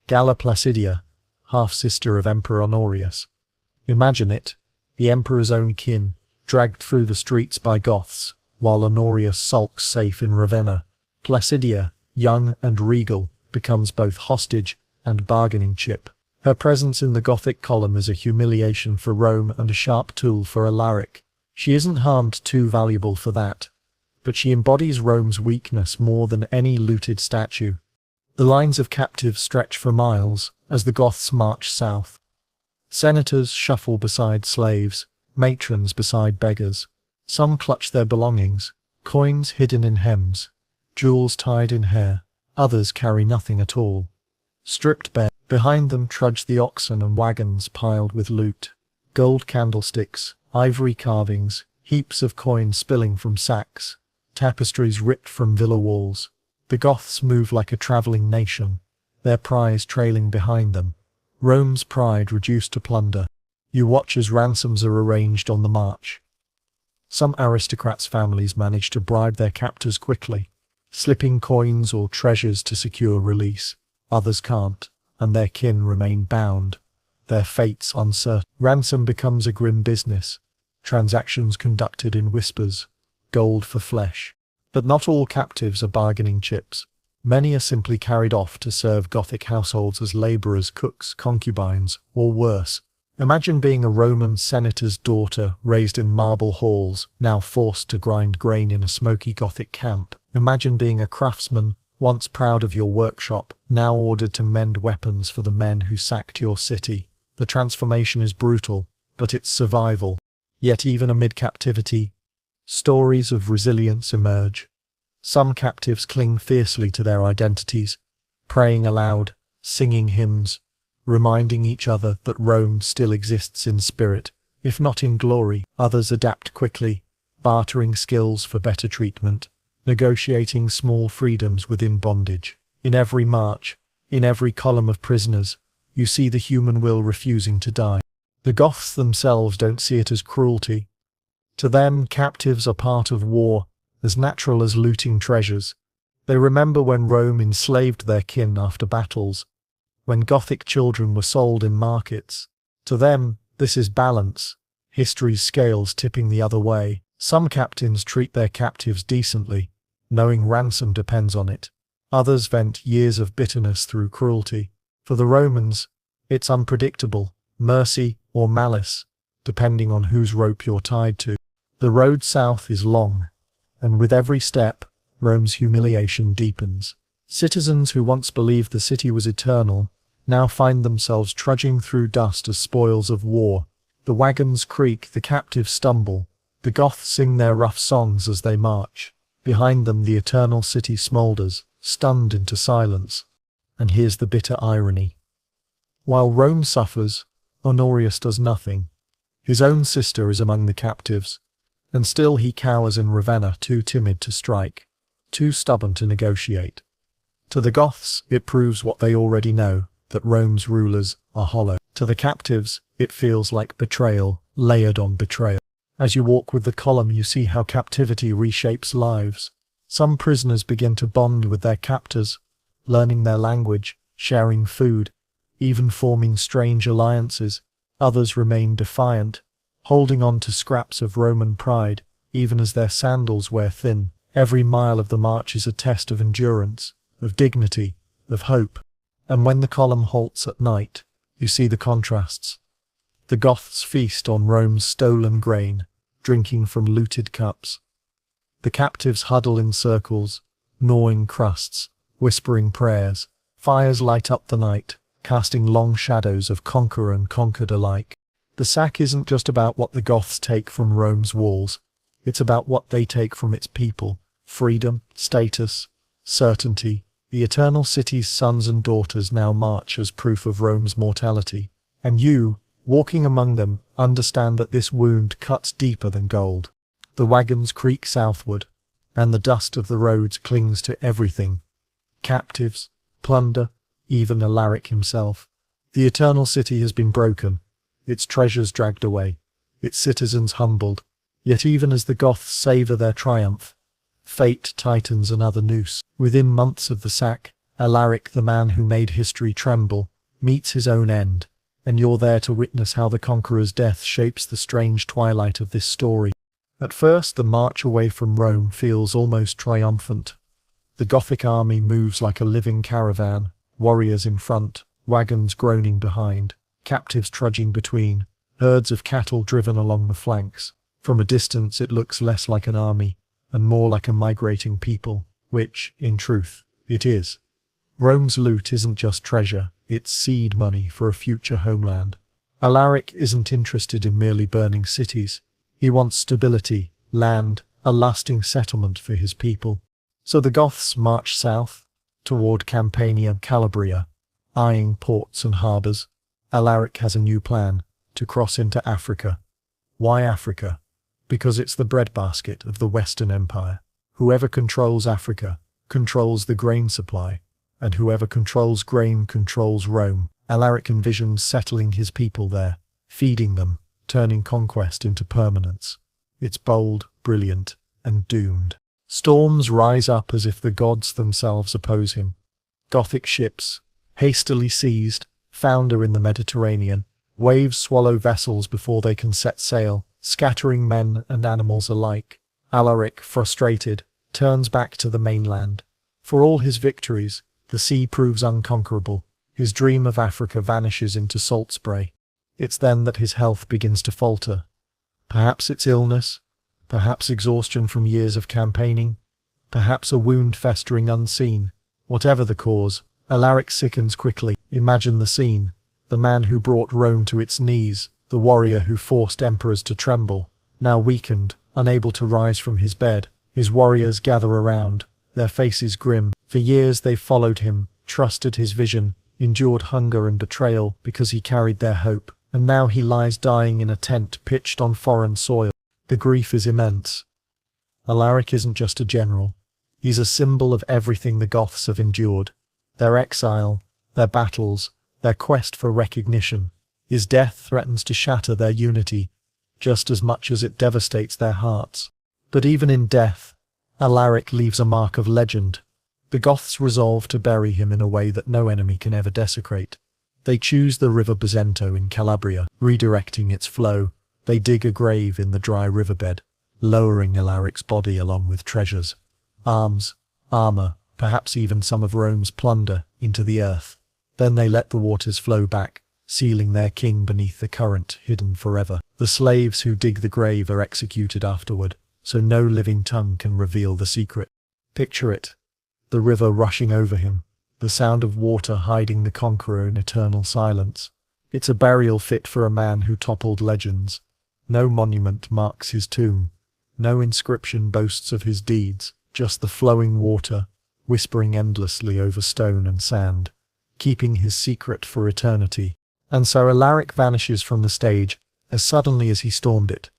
Galla Placidia, half-sister of Emperor Honorius. Imagine it, the emperor's own kin, dragged through the streets by Goths, while Honorius sulks safe in Ravenna. Placidia, young and regal, becomes both hostage and bargaining chip. Her presence in the Gothic column is a humiliation for Rome and a sharp tool for Alaric. She isn't harmed too valuable for that, but she embodies Rome's weakness more than any looted statue. The lines of captives stretch for miles as the Goths march south. Senators shuffle beside slaves, matrons beside beggars. Some clutch their belongings, coins hidden in hems, jewels tied in hair. Others carry nothing at all. stripped bare. Behind them trudge the oxen and wagons piled with loot. Gold candlesticks, ivory carvings, heaps of coins spilling from sacks, tapestries ripped from villa walls. The Goths move like a travelling nation, their prize trailing behind them. Rome's pride reduced to plunder. You watch as ransoms are arranged on the march. Some aristocrats' families manage to bribe their captors quickly, slipping coins or treasures to secure release. Others can't, and their kin remain bound, their fates uncertain. Ransom becomes a grim business, transactions conducted in whispers, gold for flesh. But not all captives are bargaining chips. Many are simply carried off to serve Gothic households as labourers, cooks, concubines, or worse. Imagine being a Roman senator's daughter raised in marble halls, now forced to grind grain in a smoky Gothic camp. Imagine being a craftsman, once proud of your workshop, now ordered to mend weapons for the men who sacked your city. The transformation is brutal, but it's survival. Yet even amid captivity, stories of resilience emerge. Some captives cling fiercely to their identities, praying aloud, singing hymns, reminding each other that Rome still exists in spirit, if not in glory. Others adapt quickly, bartering skills for better treatment, negotiating small freedoms within bondage. In every march, in every column of prisoners, you see the human will refusing to die. The Goths themselves don't see it as cruelty. To them, captives are part of war, as natural as looting treasures. They remember when Rome enslaved their kin after battles, when Gothic children were sold in markets. To them, this is balance, history's scales tipping the other way. Some captains treat their captives decently, knowing ransom depends on it. Others vent years of bitterness through cruelty. For the Romans, it's unpredictable, mercy or malice, depending on whose rope you're tied to. The road south is long, and with every step, Rome's humiliation deepens. Citizens who once believed the city was eternal now find themselves trudging through dust as spoils of war. The wagons creak, the captives stumble, the Goths sing their rough songs as they march. Behind them the eternal city smoulders, stunned into silence. And here's the bitter irony. While Rome suffers, Honorius does nothing. His own sister is among the captives, and still he cowers in Ravenna, too timid to strike, too stubborn to negotiate. To the Goths, it proves what they already know, that Rome's rulers are hollow. To the captives, it feels like betrayal, layered on betrayal. As you walk with the column, you see how captivity reshapes lives. Some prisoners begin to bond with their captors, learning their language, sharing food, even forming strange alliances. Others remain defiant, holding on to scraps of Roman pride, even as their sandals wear thin. Every mile of the march is a test of endurance, of dignity, of hope. And when the column halts at night, you see the contrasts. The Goths feast on Rome's stolen grain, drinking from looted cups. The captives huddle in circles, gnawing crusts, whispering prayers. Fires light up the night, casting long shadows of conqueror and conquered alike. The sack isn't just about what the Goths take from Rome's walls, it's about what they take from its people: freedom, status, certainty. The eternal city's sons and daughters now march as proof of Rome's mortality. And you, walking among them, understand that this wound cuts deeper than gold. The wagons creak southward, and the dust of the roads clings to everything. Captives, plunder, even Alaric himself. The eternal city has been broken, its treasures dragged away, its citizens humbled. Yet even as the Goths savour their triumph, fate tightens another noose. Within months of the sack, Alaric, the man who made history tremble, meets his own end, and you're there to witness how the conqueror's death shapes the strange twilight of this story. At first, the march away from Rome feels almost triumphant. The Gothic army moves like a living caravan, warriors in front, wagons groaning behind, captives trudging between, herds of cattle driven along the flanks. From a distance it looks less like an army, and more like a migrating people, which, in truth, it is. Rome's loot isn't just treasure, it's seed money for a future homeland. Alaric isn't interested in merely burning cities. He wants stability, land, a lasting settlement for his people. So the Goths march south, toward Campania, Calabria, eyeing ports and harbours. Alaric has a new plan: to cross into Africa. Why Africa? Because it's the breadbasket of the Western Empire. Whoever controls Africa controls the grain supply, and whoever controls grain controls Rome. Alaric envisions settling his people there, feeding them, turning conquest into permanence. It's bold, brilliant, and doomed. Storms rise up as if the gods themselves oppose him. Gothic ships, hastily seized, founder in the Mediterranean. Waves swallow vessels before they can set sail, scattering men and animals alike. Alaric, frustrated, turns back to the mainland. For all his victories, the sea proves unconquerable. His dream of Africa vanishes into salt spray. It's then that his health begins to falter. Perhaps it's illness, perhaps exhaustion from years of campaigning, perhaps a wound festering unseen. Whatever the cause, Alaric sickens quickly. Imagine the scene: the man who brought Rome to its knees, the warrior who forced emperors to tremble, now weakened, unable to rise from his bed. His warriors gather around, their faces grim. For years they've followed him, trusted his vision, endured hunger and betrayal because he carried their hope, and now he lies dying in a tent pitched on foreign soil. The grief is immense. Alaric isn't just a general. He's a symbol of everything the Goths have endured: their exile, their battles, their quest for recognition. His death threatens to shatter their unity, just as much as it devastates their hearts. But even in death, Alaric leaves a mark of legend. The Goths resolve to bury him in a way that no enemy can ever desecrate. They choose the river Bosento in Calabria, redirecting its flow. They dig a grave in the dry riverbed, lowering Alaric's body along with treasures, arms, armor, perhaps even some of Rome's plunder, into the earth. Then they let the waters flow back, sealing their king beneath the current, hidden forever. The slaves who dig the grave are executed afterward, so no living tongue can reveal the secret. Picture it: the river rushing over him, the sound of water hiding the conqueror in eternal silence. It's a burial fit for a man who toppled legends. No monument marks his tomb. No inscription boasts of his deeds, just the flowing water, whispering endlessly over stone and sand, keeping his secret for eternity. And so Alaric vanishes from the stage as suddenly as he stormed it.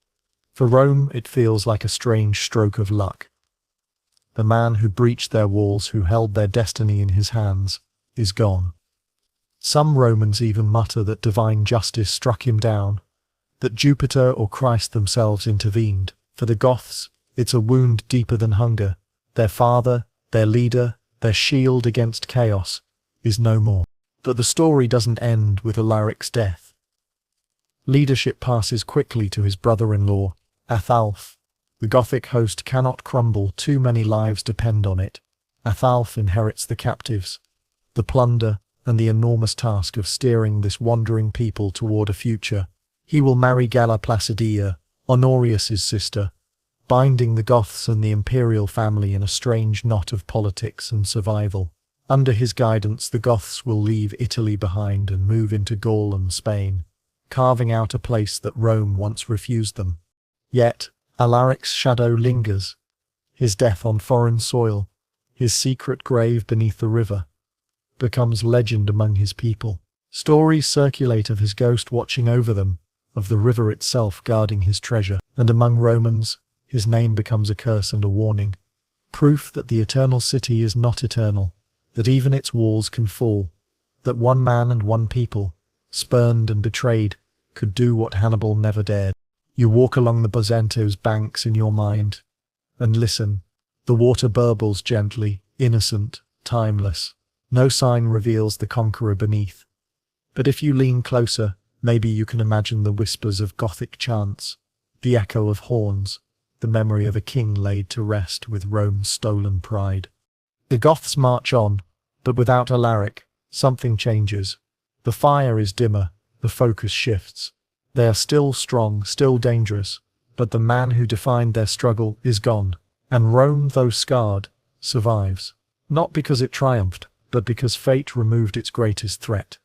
For Rome, it feels like a strange stroke of luck. The man who breached their walls, who held their destiny in his hands, is gone. Some Romans even mutter that divine justice struck him down, that Jupiter or Christ themselves intervened. For the Goths, it's a wound deeper than hunger. Their father, their leader, their shield against chaos, is no more. But the story doesn't end with Alaric's death. Leadership passes quickly to his brother-in-law, Athalf. The Gothic host cannot crumble, too many lives depend on it. Athalf inherits the captives, the plunder, and the enormous task of steering this wandering people toward a future. He will marry Galla Placidia, Honorius's sister, binding the Goths and the imperial family in a strange knot of politics and survival. Under his guidance, the Goths will leave Italy behind and move into Gaul and Spain, carving out a place that Rome once refused them. Yet, Alaric's shadow lingers. His death on foreign soil, his secret grave beneath the river, becomes legend among his people. Stories circulate of his ghost watching over them, of the river itself guarding his treasure. And among Romans, his name becomes a curse and a warning. Proof that the eternal city is not eternal, that even its walls can fall, that one man and one people, spurned and betrayed, could do what Hannibal never dared. You walk along the Bosento's banks in your mind, and listen. The water burbles gently, innocent, timeless. No sign reveals the conqueror beneath. But if you lean closer, maybe you can imagine the whispers of Gothic chants, the echo of horns, the memory of a king laid to rest with Rome's stolen pride. The Goths march on, but without Alaric, something changes. The fire is dimmer, the focus shifts. They are still strong, still dangerous, but the man who defined their struggle is gone. And Rome, though scarred, survives. Not because it triumphed, but because fate removed its greatest threat.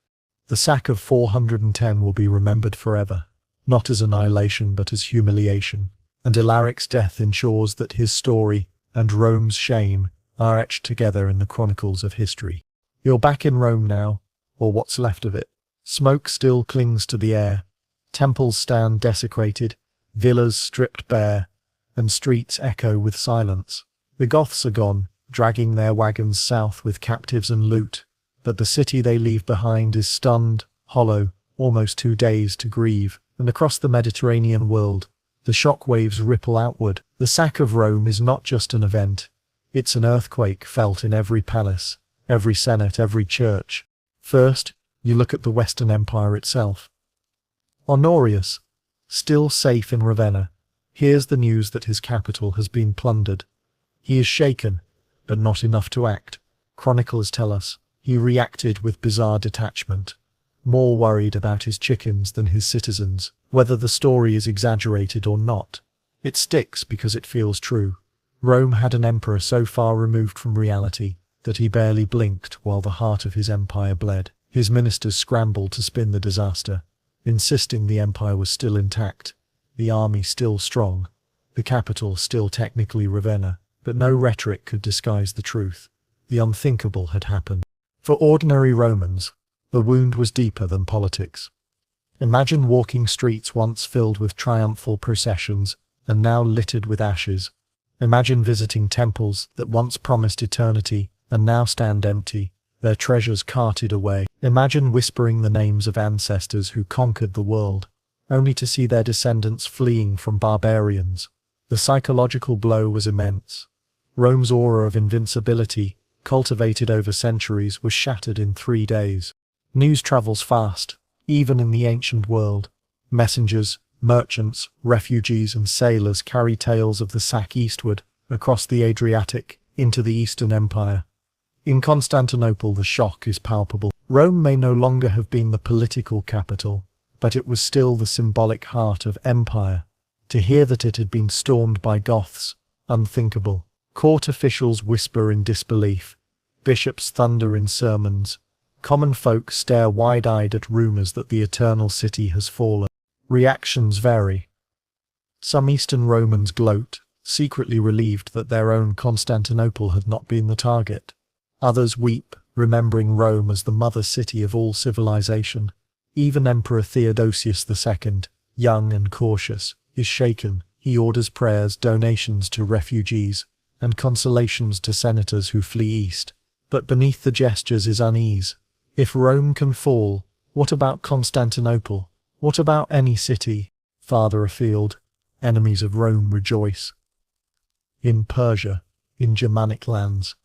The sack of 410 will be remembered forever, not as annihilation but as humiliation. And Alaric's death ensures that his story and Rome's shame are etched together in the chronicles of history. You're back in Rome now, or what's left of it. Smoke still clings to the air. Temples stand desecrated, villas stripped bare, and streets echo with silence. The Goths are gone, dragging their wagons south with captives and loot, but the city they leave behind is stunned, hollow, almost too dazed to grieve, and across the Mediterranean world, the shockwaves ripple outward. The sack of Rome is not just an event, it's an earthquake felt in every palace, every senate, every church. First, you look at the Western Empire itself. Honorius, still safe in Ravenna, hears the news that his capital has been plundered. He is shaken, but not enough to act. Chroniclers tell us he reacted with bizarre detachment, more worried about his chickens than his citizens. Whether the story is exaggerated or not, it sticks because it feels true. Rome had an emperor so far removed from reality that he barely blinked while the heart of his empire bled. His ministers scrambled to spin the disaster, insisting the empire was still intact, the army still strong, the capital still technically Ravenna, but no rhetoric could disguise the truth. The unthinkable had happened. For ordinary Romans, the wound was deeper than politics. Imagine walking streets once filled with triumphal processions and now littered with ashes. Imagine visiting temples that once promised eternity and now stand empty, their treasures carted away. Imagine whispering the names of ancestors who conquered the world, only to see their descendants fleeing from barbarians. The psychological blow was immense. Rome's aura of invincibility, cultivated over centuries, was shattered in 3 days. News travels fast, even in the ancient world. Messengers, merchants, refugees and sailors carry tales of the sack eastward, across the Adriatic, into the Eastern Empire. In Constantinople the shock is palpable. Rome may no longer have been the political capital, but it was still the symbolic heart of empire. To hear that it had been stormed by Goths, unthinkable. Court officials whisper in disbelief. Bishops thunder in sermons. Common folk stare wide-eyed at rumors that the eternal city has fallen. Reactions vary. Some Eastern Romans gloat, secretly relieved that their own Constantinople had not been the target. Others weep, remembering Rome as the mother city of all civilization. Even Emperor Theodosius II, young and cautious, is shaken. He orders prayers, donations to refugees, and consolations to senators who flee east. But beneath the gestures is unease. If Rome can fall, what about Constantinople? What about any city? Farther afield, enemies of Rome rejoice. In Persia, in Germanic lands,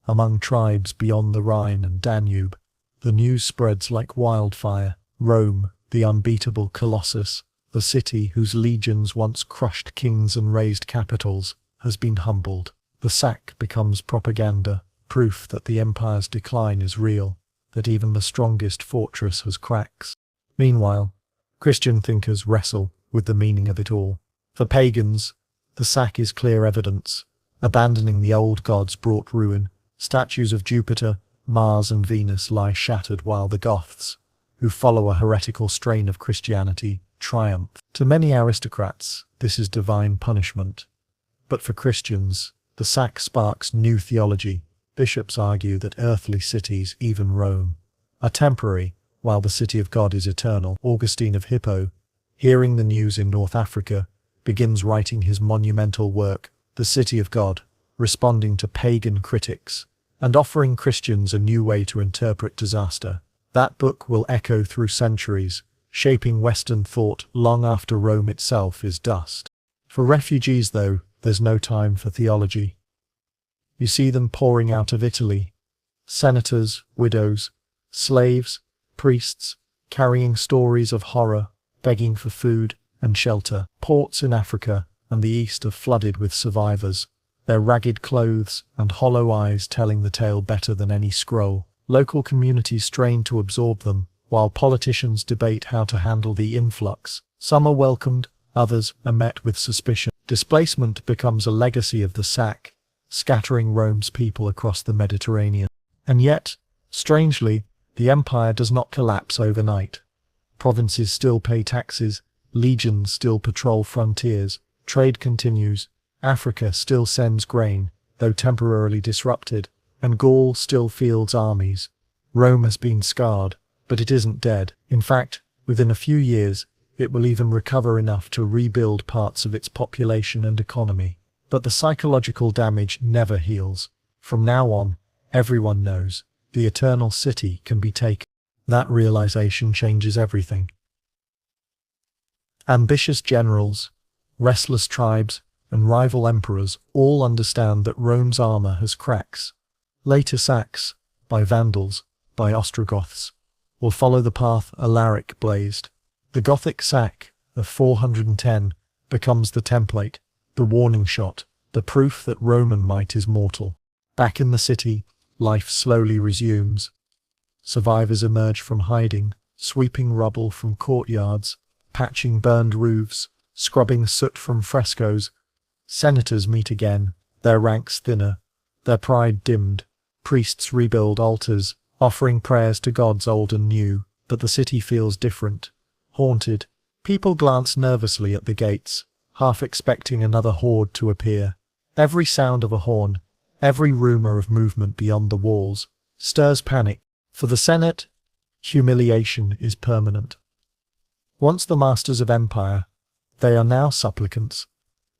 among tribes beyond the Rhine and Danube, the news spreads like wildfire. Rome, the unbeatable colossus, the city whose legions once crushed kings and razed capitals, has been humbled. The sack becomes propaganda, proof that the empire's decline is real, that even the strongest fortress has cracks. Meanwhile, Christian thinkers wrestle with the meaning of it all. For pagans, the sack is clear evidence. Abandoning the old gods brought ruin. Statues of Jupiter, Mars and Venus lie shattered, while the Goths, who follow a heretical strain of Christianity, triumph. To many aristocrats, this is divine punishment. But for Christians, the sack sparks new theology. Bishops argue that earthly cities, even Rome, are temporary, while the city of God is eternal. Augustine of Hippo, hearing the news in North Africa, begins writing his monumental work, The City of God, responding to pagan critics, and offering Christians a new way to interpret disaster. That book will echo through centuries, shaping Western thought long after Rome itself is dust. For refugees, though, there's no time for theology. You see them pouring out of Italy. Senators, widows, slaves, priests, carrying stories of horror, begging for food and shelter. Ports in Africa and the East are flooded with survivors, their ragged clothes and hollow eyes telling the tale better than any scroll. Local communities strain to absorb them, while politicians debate how to handle the influx. Some are welcomed, others are met with suspicion. Displacement becomes a legacy of the sack, scattering Rome's people across the Mediterranean. And yet, strangely, the empire does not collapse overnight. Provinces still pay taxes, legions still patrol frontiers, trade continues, Africa still sends grain, though temporarily disrupted, and Gaul still fields armies. Rome has been scarred, but it isn't dead. In fact, within a few years, it will even recover enough to rebuild parts of its population and economy. But the psychological damage never heals. From now on, everyone knows the eternal city can be taken. That realization changes everything. Ambitious generals, restless tribes, and rival emperors all understand that Rome's armor has cracks. Later sacks, by Vandals, by Ostrogoths, will follow the path Alaric blazed. The Gothic sack of 410 becomes the template, the warning shot, the proof that Roman might is mortal. Back in the city, life slowly resumes. Survivors emerge from hiding, sweeping rubble from courtyards, patching burned roofs, scrubbing soot from frescoes. Senators meet again, their ranks thinner, their pride dimmed. Priests rebuild altars, offering prayers to gods old and new, but the city feels different, haunted. People glance nervously at the gates, half expecting another horde to appear. Every sound of a horn, every rumor of movement beyond the walls, stirs panic. For the Senate, humiliation is permanent. Once the masters of empire, they are now supplicants.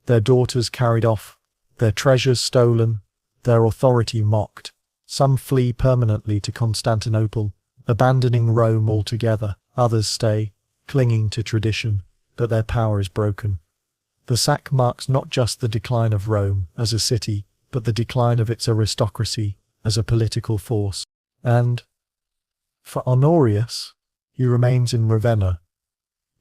Their daughters carried off, their treasures stolen, their authority mocked. Some flee permanently to Constantinople, abandoning Rome altogether. Others stay, clinging to tradition, but their power is broken. The sack marks not just the decline of Rome as a city, but the decline of its aristocracy as a political force. And, for Honorius, he remains in Ravenna,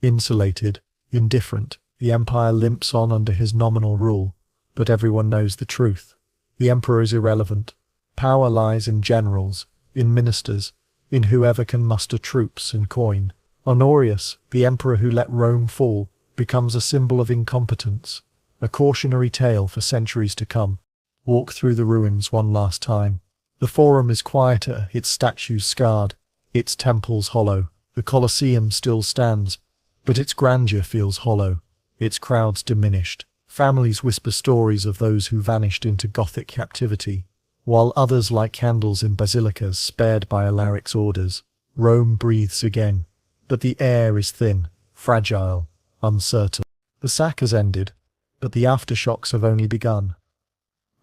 insulated, indifferent. The empire limps on under his nominal rule, but everyone knows the truth. The emperor is irrelevant. Power lies in generals, in ministers, in whoever can muster troops and coin. Honorius, the emperor who let Rome fall, becomes a symbol of incompetence, a cautionary tale for centuries to come. Walk through the ruins one last time. The Forum is quieter, its statues scarred, its temples hollow. The Colosseum still stands, but its grandeur feels hollow, its crowds diminished. Families whisper stories of those who vanished into Gothic captivity, while others light candles in basilicas spared by Alaric's orders. Rome breathes again, but the air is thin, fragile, uncertain. The sack has ended, but the aftershocks have only begun.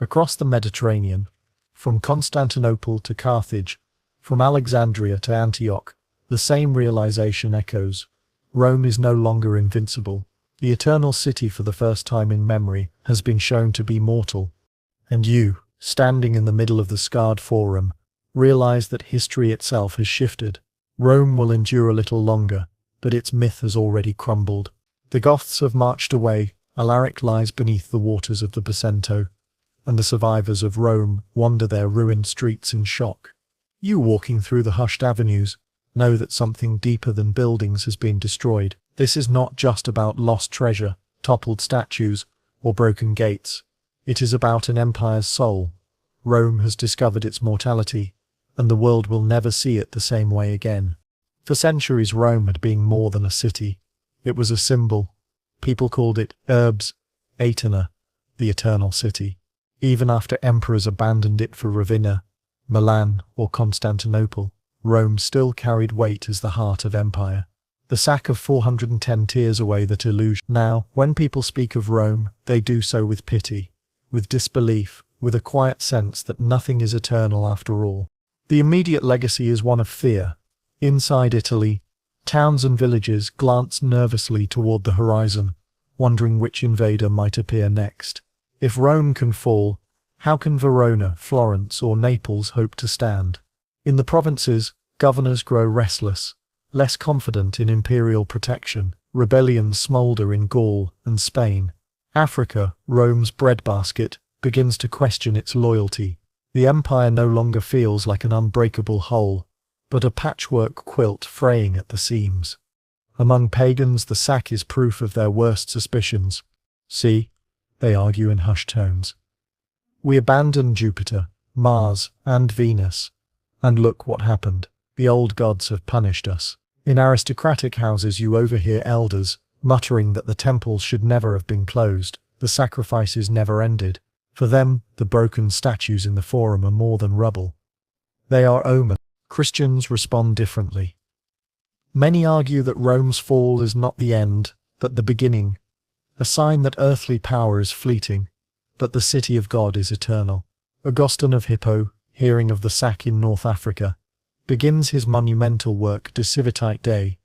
Across the Mediterranean, from Constantinople to Carthage, from Alexandria to Antioch, the same realization echoes. Rome is no longer invincible. The eternal city, for the first time in memory, has been shown to be mortal. And you, standing in the middle of the scarred Forum, realize that history itself has shifted. Rome will endure a little longer, but its myth has already crumbled. The Goths have marched away, Alaric lies beneath the waters of the Bacento, and the survivors of Rome wander their ruined streets in shock. You, walking through the hushed avenues, know that something deeper than buildings has been destroyed. This is not just about lost treasure, toppled statues, or broken gates. It is about an empire's soul. Rome has discovered its mortality, and the world will never see it the same way again. For centuries Rome had been more than a city. It was a symbol. People called it Urbs Aetna, the eternal city. Even after emperors abandoned it for Ravenna, Milan, or Constantinople, Rome still carried weight as the heart of empire. The sack of 410 tears away that illusion. Now, when people speak of Rome, they do so with pity, with disbelief, with a quiet sense that nothing is eternal after all. The immediate legacy is one of fear. Inside Italy, towns and villages glance nervously toward the horizon, wondering which invader might appear next. If Rome can fall, how can Verona, Florence, or Naples hope to stand? In the provinces, governors grow restless, less confident in imperial protection. Rebellions smolder in Gaul and Spain. Africa, Rome's breadbasket, begins to question its loyalty. The empire no longer feels like an unbreakable whole, but a patchwork quilt fraying at the seams. Among pagans, the sack is proof of their worst suspicions. See, they argue in hushed tones. We abandoned Jupiter, Mars, and Venus. And look what happened. The old gods have punished us. In aristocratic houses you overhear elders muttering that the temples should never have been closed, the sacrifices never ended. For them, the broken statues in the Forum are more than rubble. They are omens. Christians respond differently. Many argue that Rome's fall is not the end, but the beginning, a sign that earthly power is fleeting, but the city of God is eternal. Augustine of Hippo, hearing of the sack in North Africa, begins his monumental work De Civitate Dei,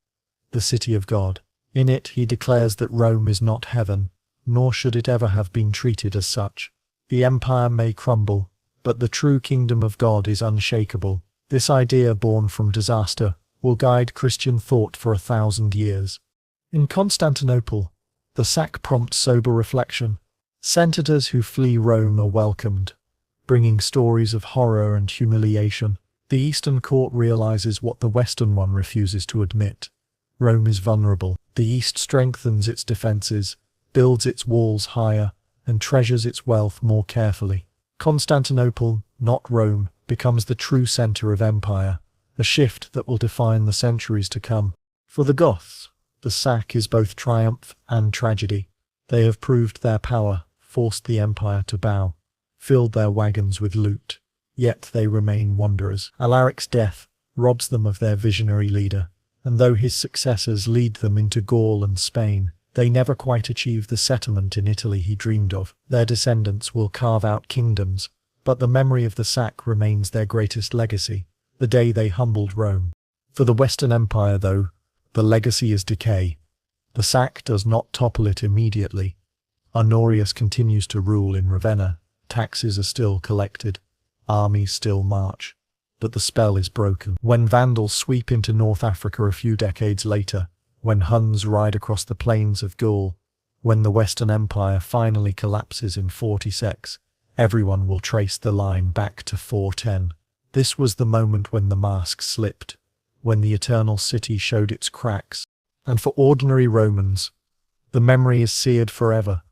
the city of God. In it he declares that Rome is not heaven, nor should it ever have been treated as such. The empire may crumble, but the true kingdom of God is unshakable. This idea, born from disaster, will guide Christian thought for 1,000 years. In Constantinople, the sack prompts sober reflection. Senators who flee Rome are welcomed, bringing stories of horror and humiliation. The Eastern court realizes what the Western one refuses to admit. Rome is vulnerable. The East strengthens its defenses, builds its walls higher, and treasures its wealth more carefully. Constantinople, not Rome, becomes the true center of empire, a shift that will define the centuries to come. For the Goths, the sack is both triumph and tragedy. They have proved their power, forced the empire to bow, filled their wagons with loot, yet they remain wanderers. Alaric's death robs them of their visionary leader, and though his successors lead them into Gaul and Spain, they never quite achieve the settlement in Italy he dreamed of. Their descendants will carve out kingdoms, but the memory of the sack remains their greatest legacy, the day they humbled Rome. For the Western Empire, though, the legacy is decay. The sack does not topple it immediately. Honorius continues to rule in Ravenna, taxes are still collected, armies still march, but the spell is broken. When Vandals sweep into North Africa a few decades later, when Huns ride across the plains of Gaul, when the Western Empire finally collapses in 46, everyone will trace the line back to 410. This was the moment when the mask slipped, when the eternal city showed its cracks. And for ordinary Romans, the memory is seared forever.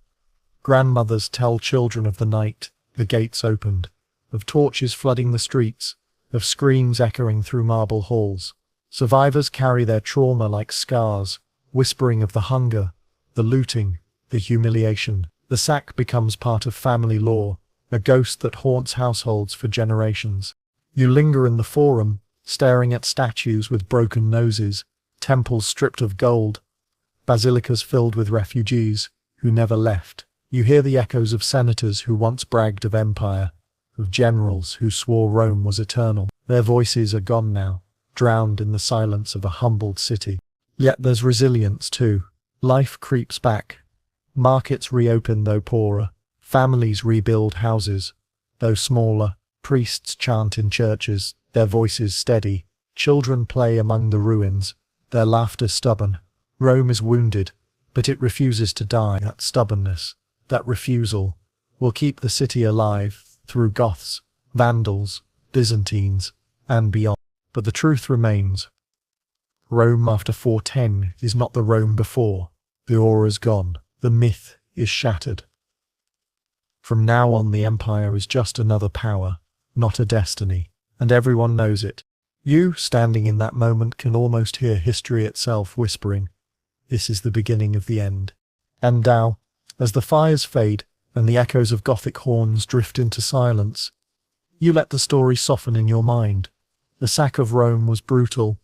Grandmothers tell children of the night the gates opened, of torches flooding the streets, of screams echoing through marble halls. Survivors carry their trauma like scars, whispering of the hunger, the looting, the humiliation. The sack becomes part of family lore, a ghost that haunts households for generations. You linger in the Forum, staring at statues with broken noses, temples stripped of gold, basilicas filled with refugees who never left. You hear the echoes of senators who once bragged of empire, of generals who swore Rome was eternal. Their voices are gone now, drowned in the silence of a humbled city. Yet there's resilience too. Life creeps back. Markets reopen though poorer. Families rebuild houses, though smaller. Priests chant in churches, their voices steady. Children play among the ruins, their laughter stubborn. Rome is wounded, but it refuses to die. That stubbornness, that refusal, will keep the city alive through Goths, Vandals, Byzantines, and beyond. But the truth remains. Rome after 410 is not the Rome before. The aura's gone. The myth is shattered. From now on, the empire is just another power, not a destiny, and everyone knows it. You, standing in that moment, can almost hear history itself whispering, "This is the beginning of the end." And now, as the fires fade and the echoes of Gothic horns drift into silence, you let the story soften in your mind. The sack of Rome was brutal,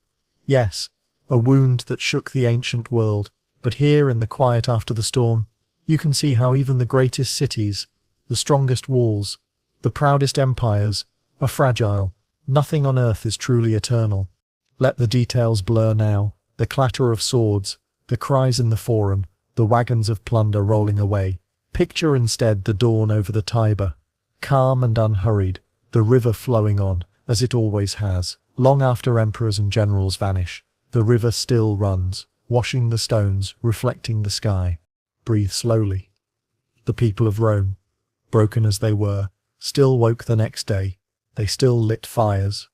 yes, a wound that shook the ancient world, but here in the quiet after the storm, you can see how even the greatest cities, the strongest walls, the proudest empires, are fragile. Nothing on earth is truly eternal. Let the details blur now, the clatter of swords, the cries in the Forum, the wagons of plunder rolling away. Picture instead the dawn over the Tiber, calm and unhurried, the river flowing on, as it always has. Long after emperors and generals vanish, the river still runs, washing the stones, reflecting the sky. Breathe slowly. The people of Rome, broken as they were, still woke the next day. They still lit fires,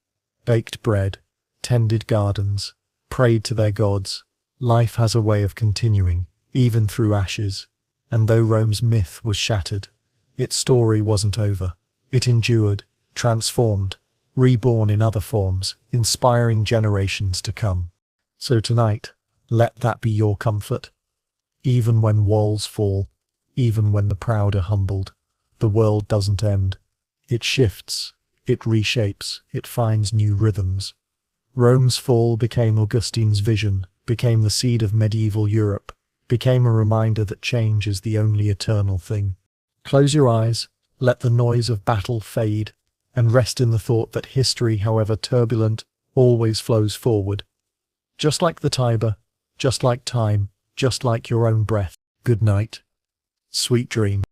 baked bread, tended gardens, prayed to their gods. Life has a way of continuing, even through ashes. And though Rome's myth was shattered, its story wasn't over. It endured, transformed, reborn in other forms, inspiring generations to come. So tonight, let that be your comfort. Even when walls fall, even when the proud are humbled, the world doesn't end. It shifts, it reshapes, it finds new rhythms. Rome's fall became Augustine's vision, became the seed of medieval Europe, became a reminder that change is the only eternal thing. Close your eyes, let the noise of battle fade, and rest in the thought that history, however turbulent, always flows forward. Just like the Tiber, just like time, just like your own breath. Good night. Sweet dreams.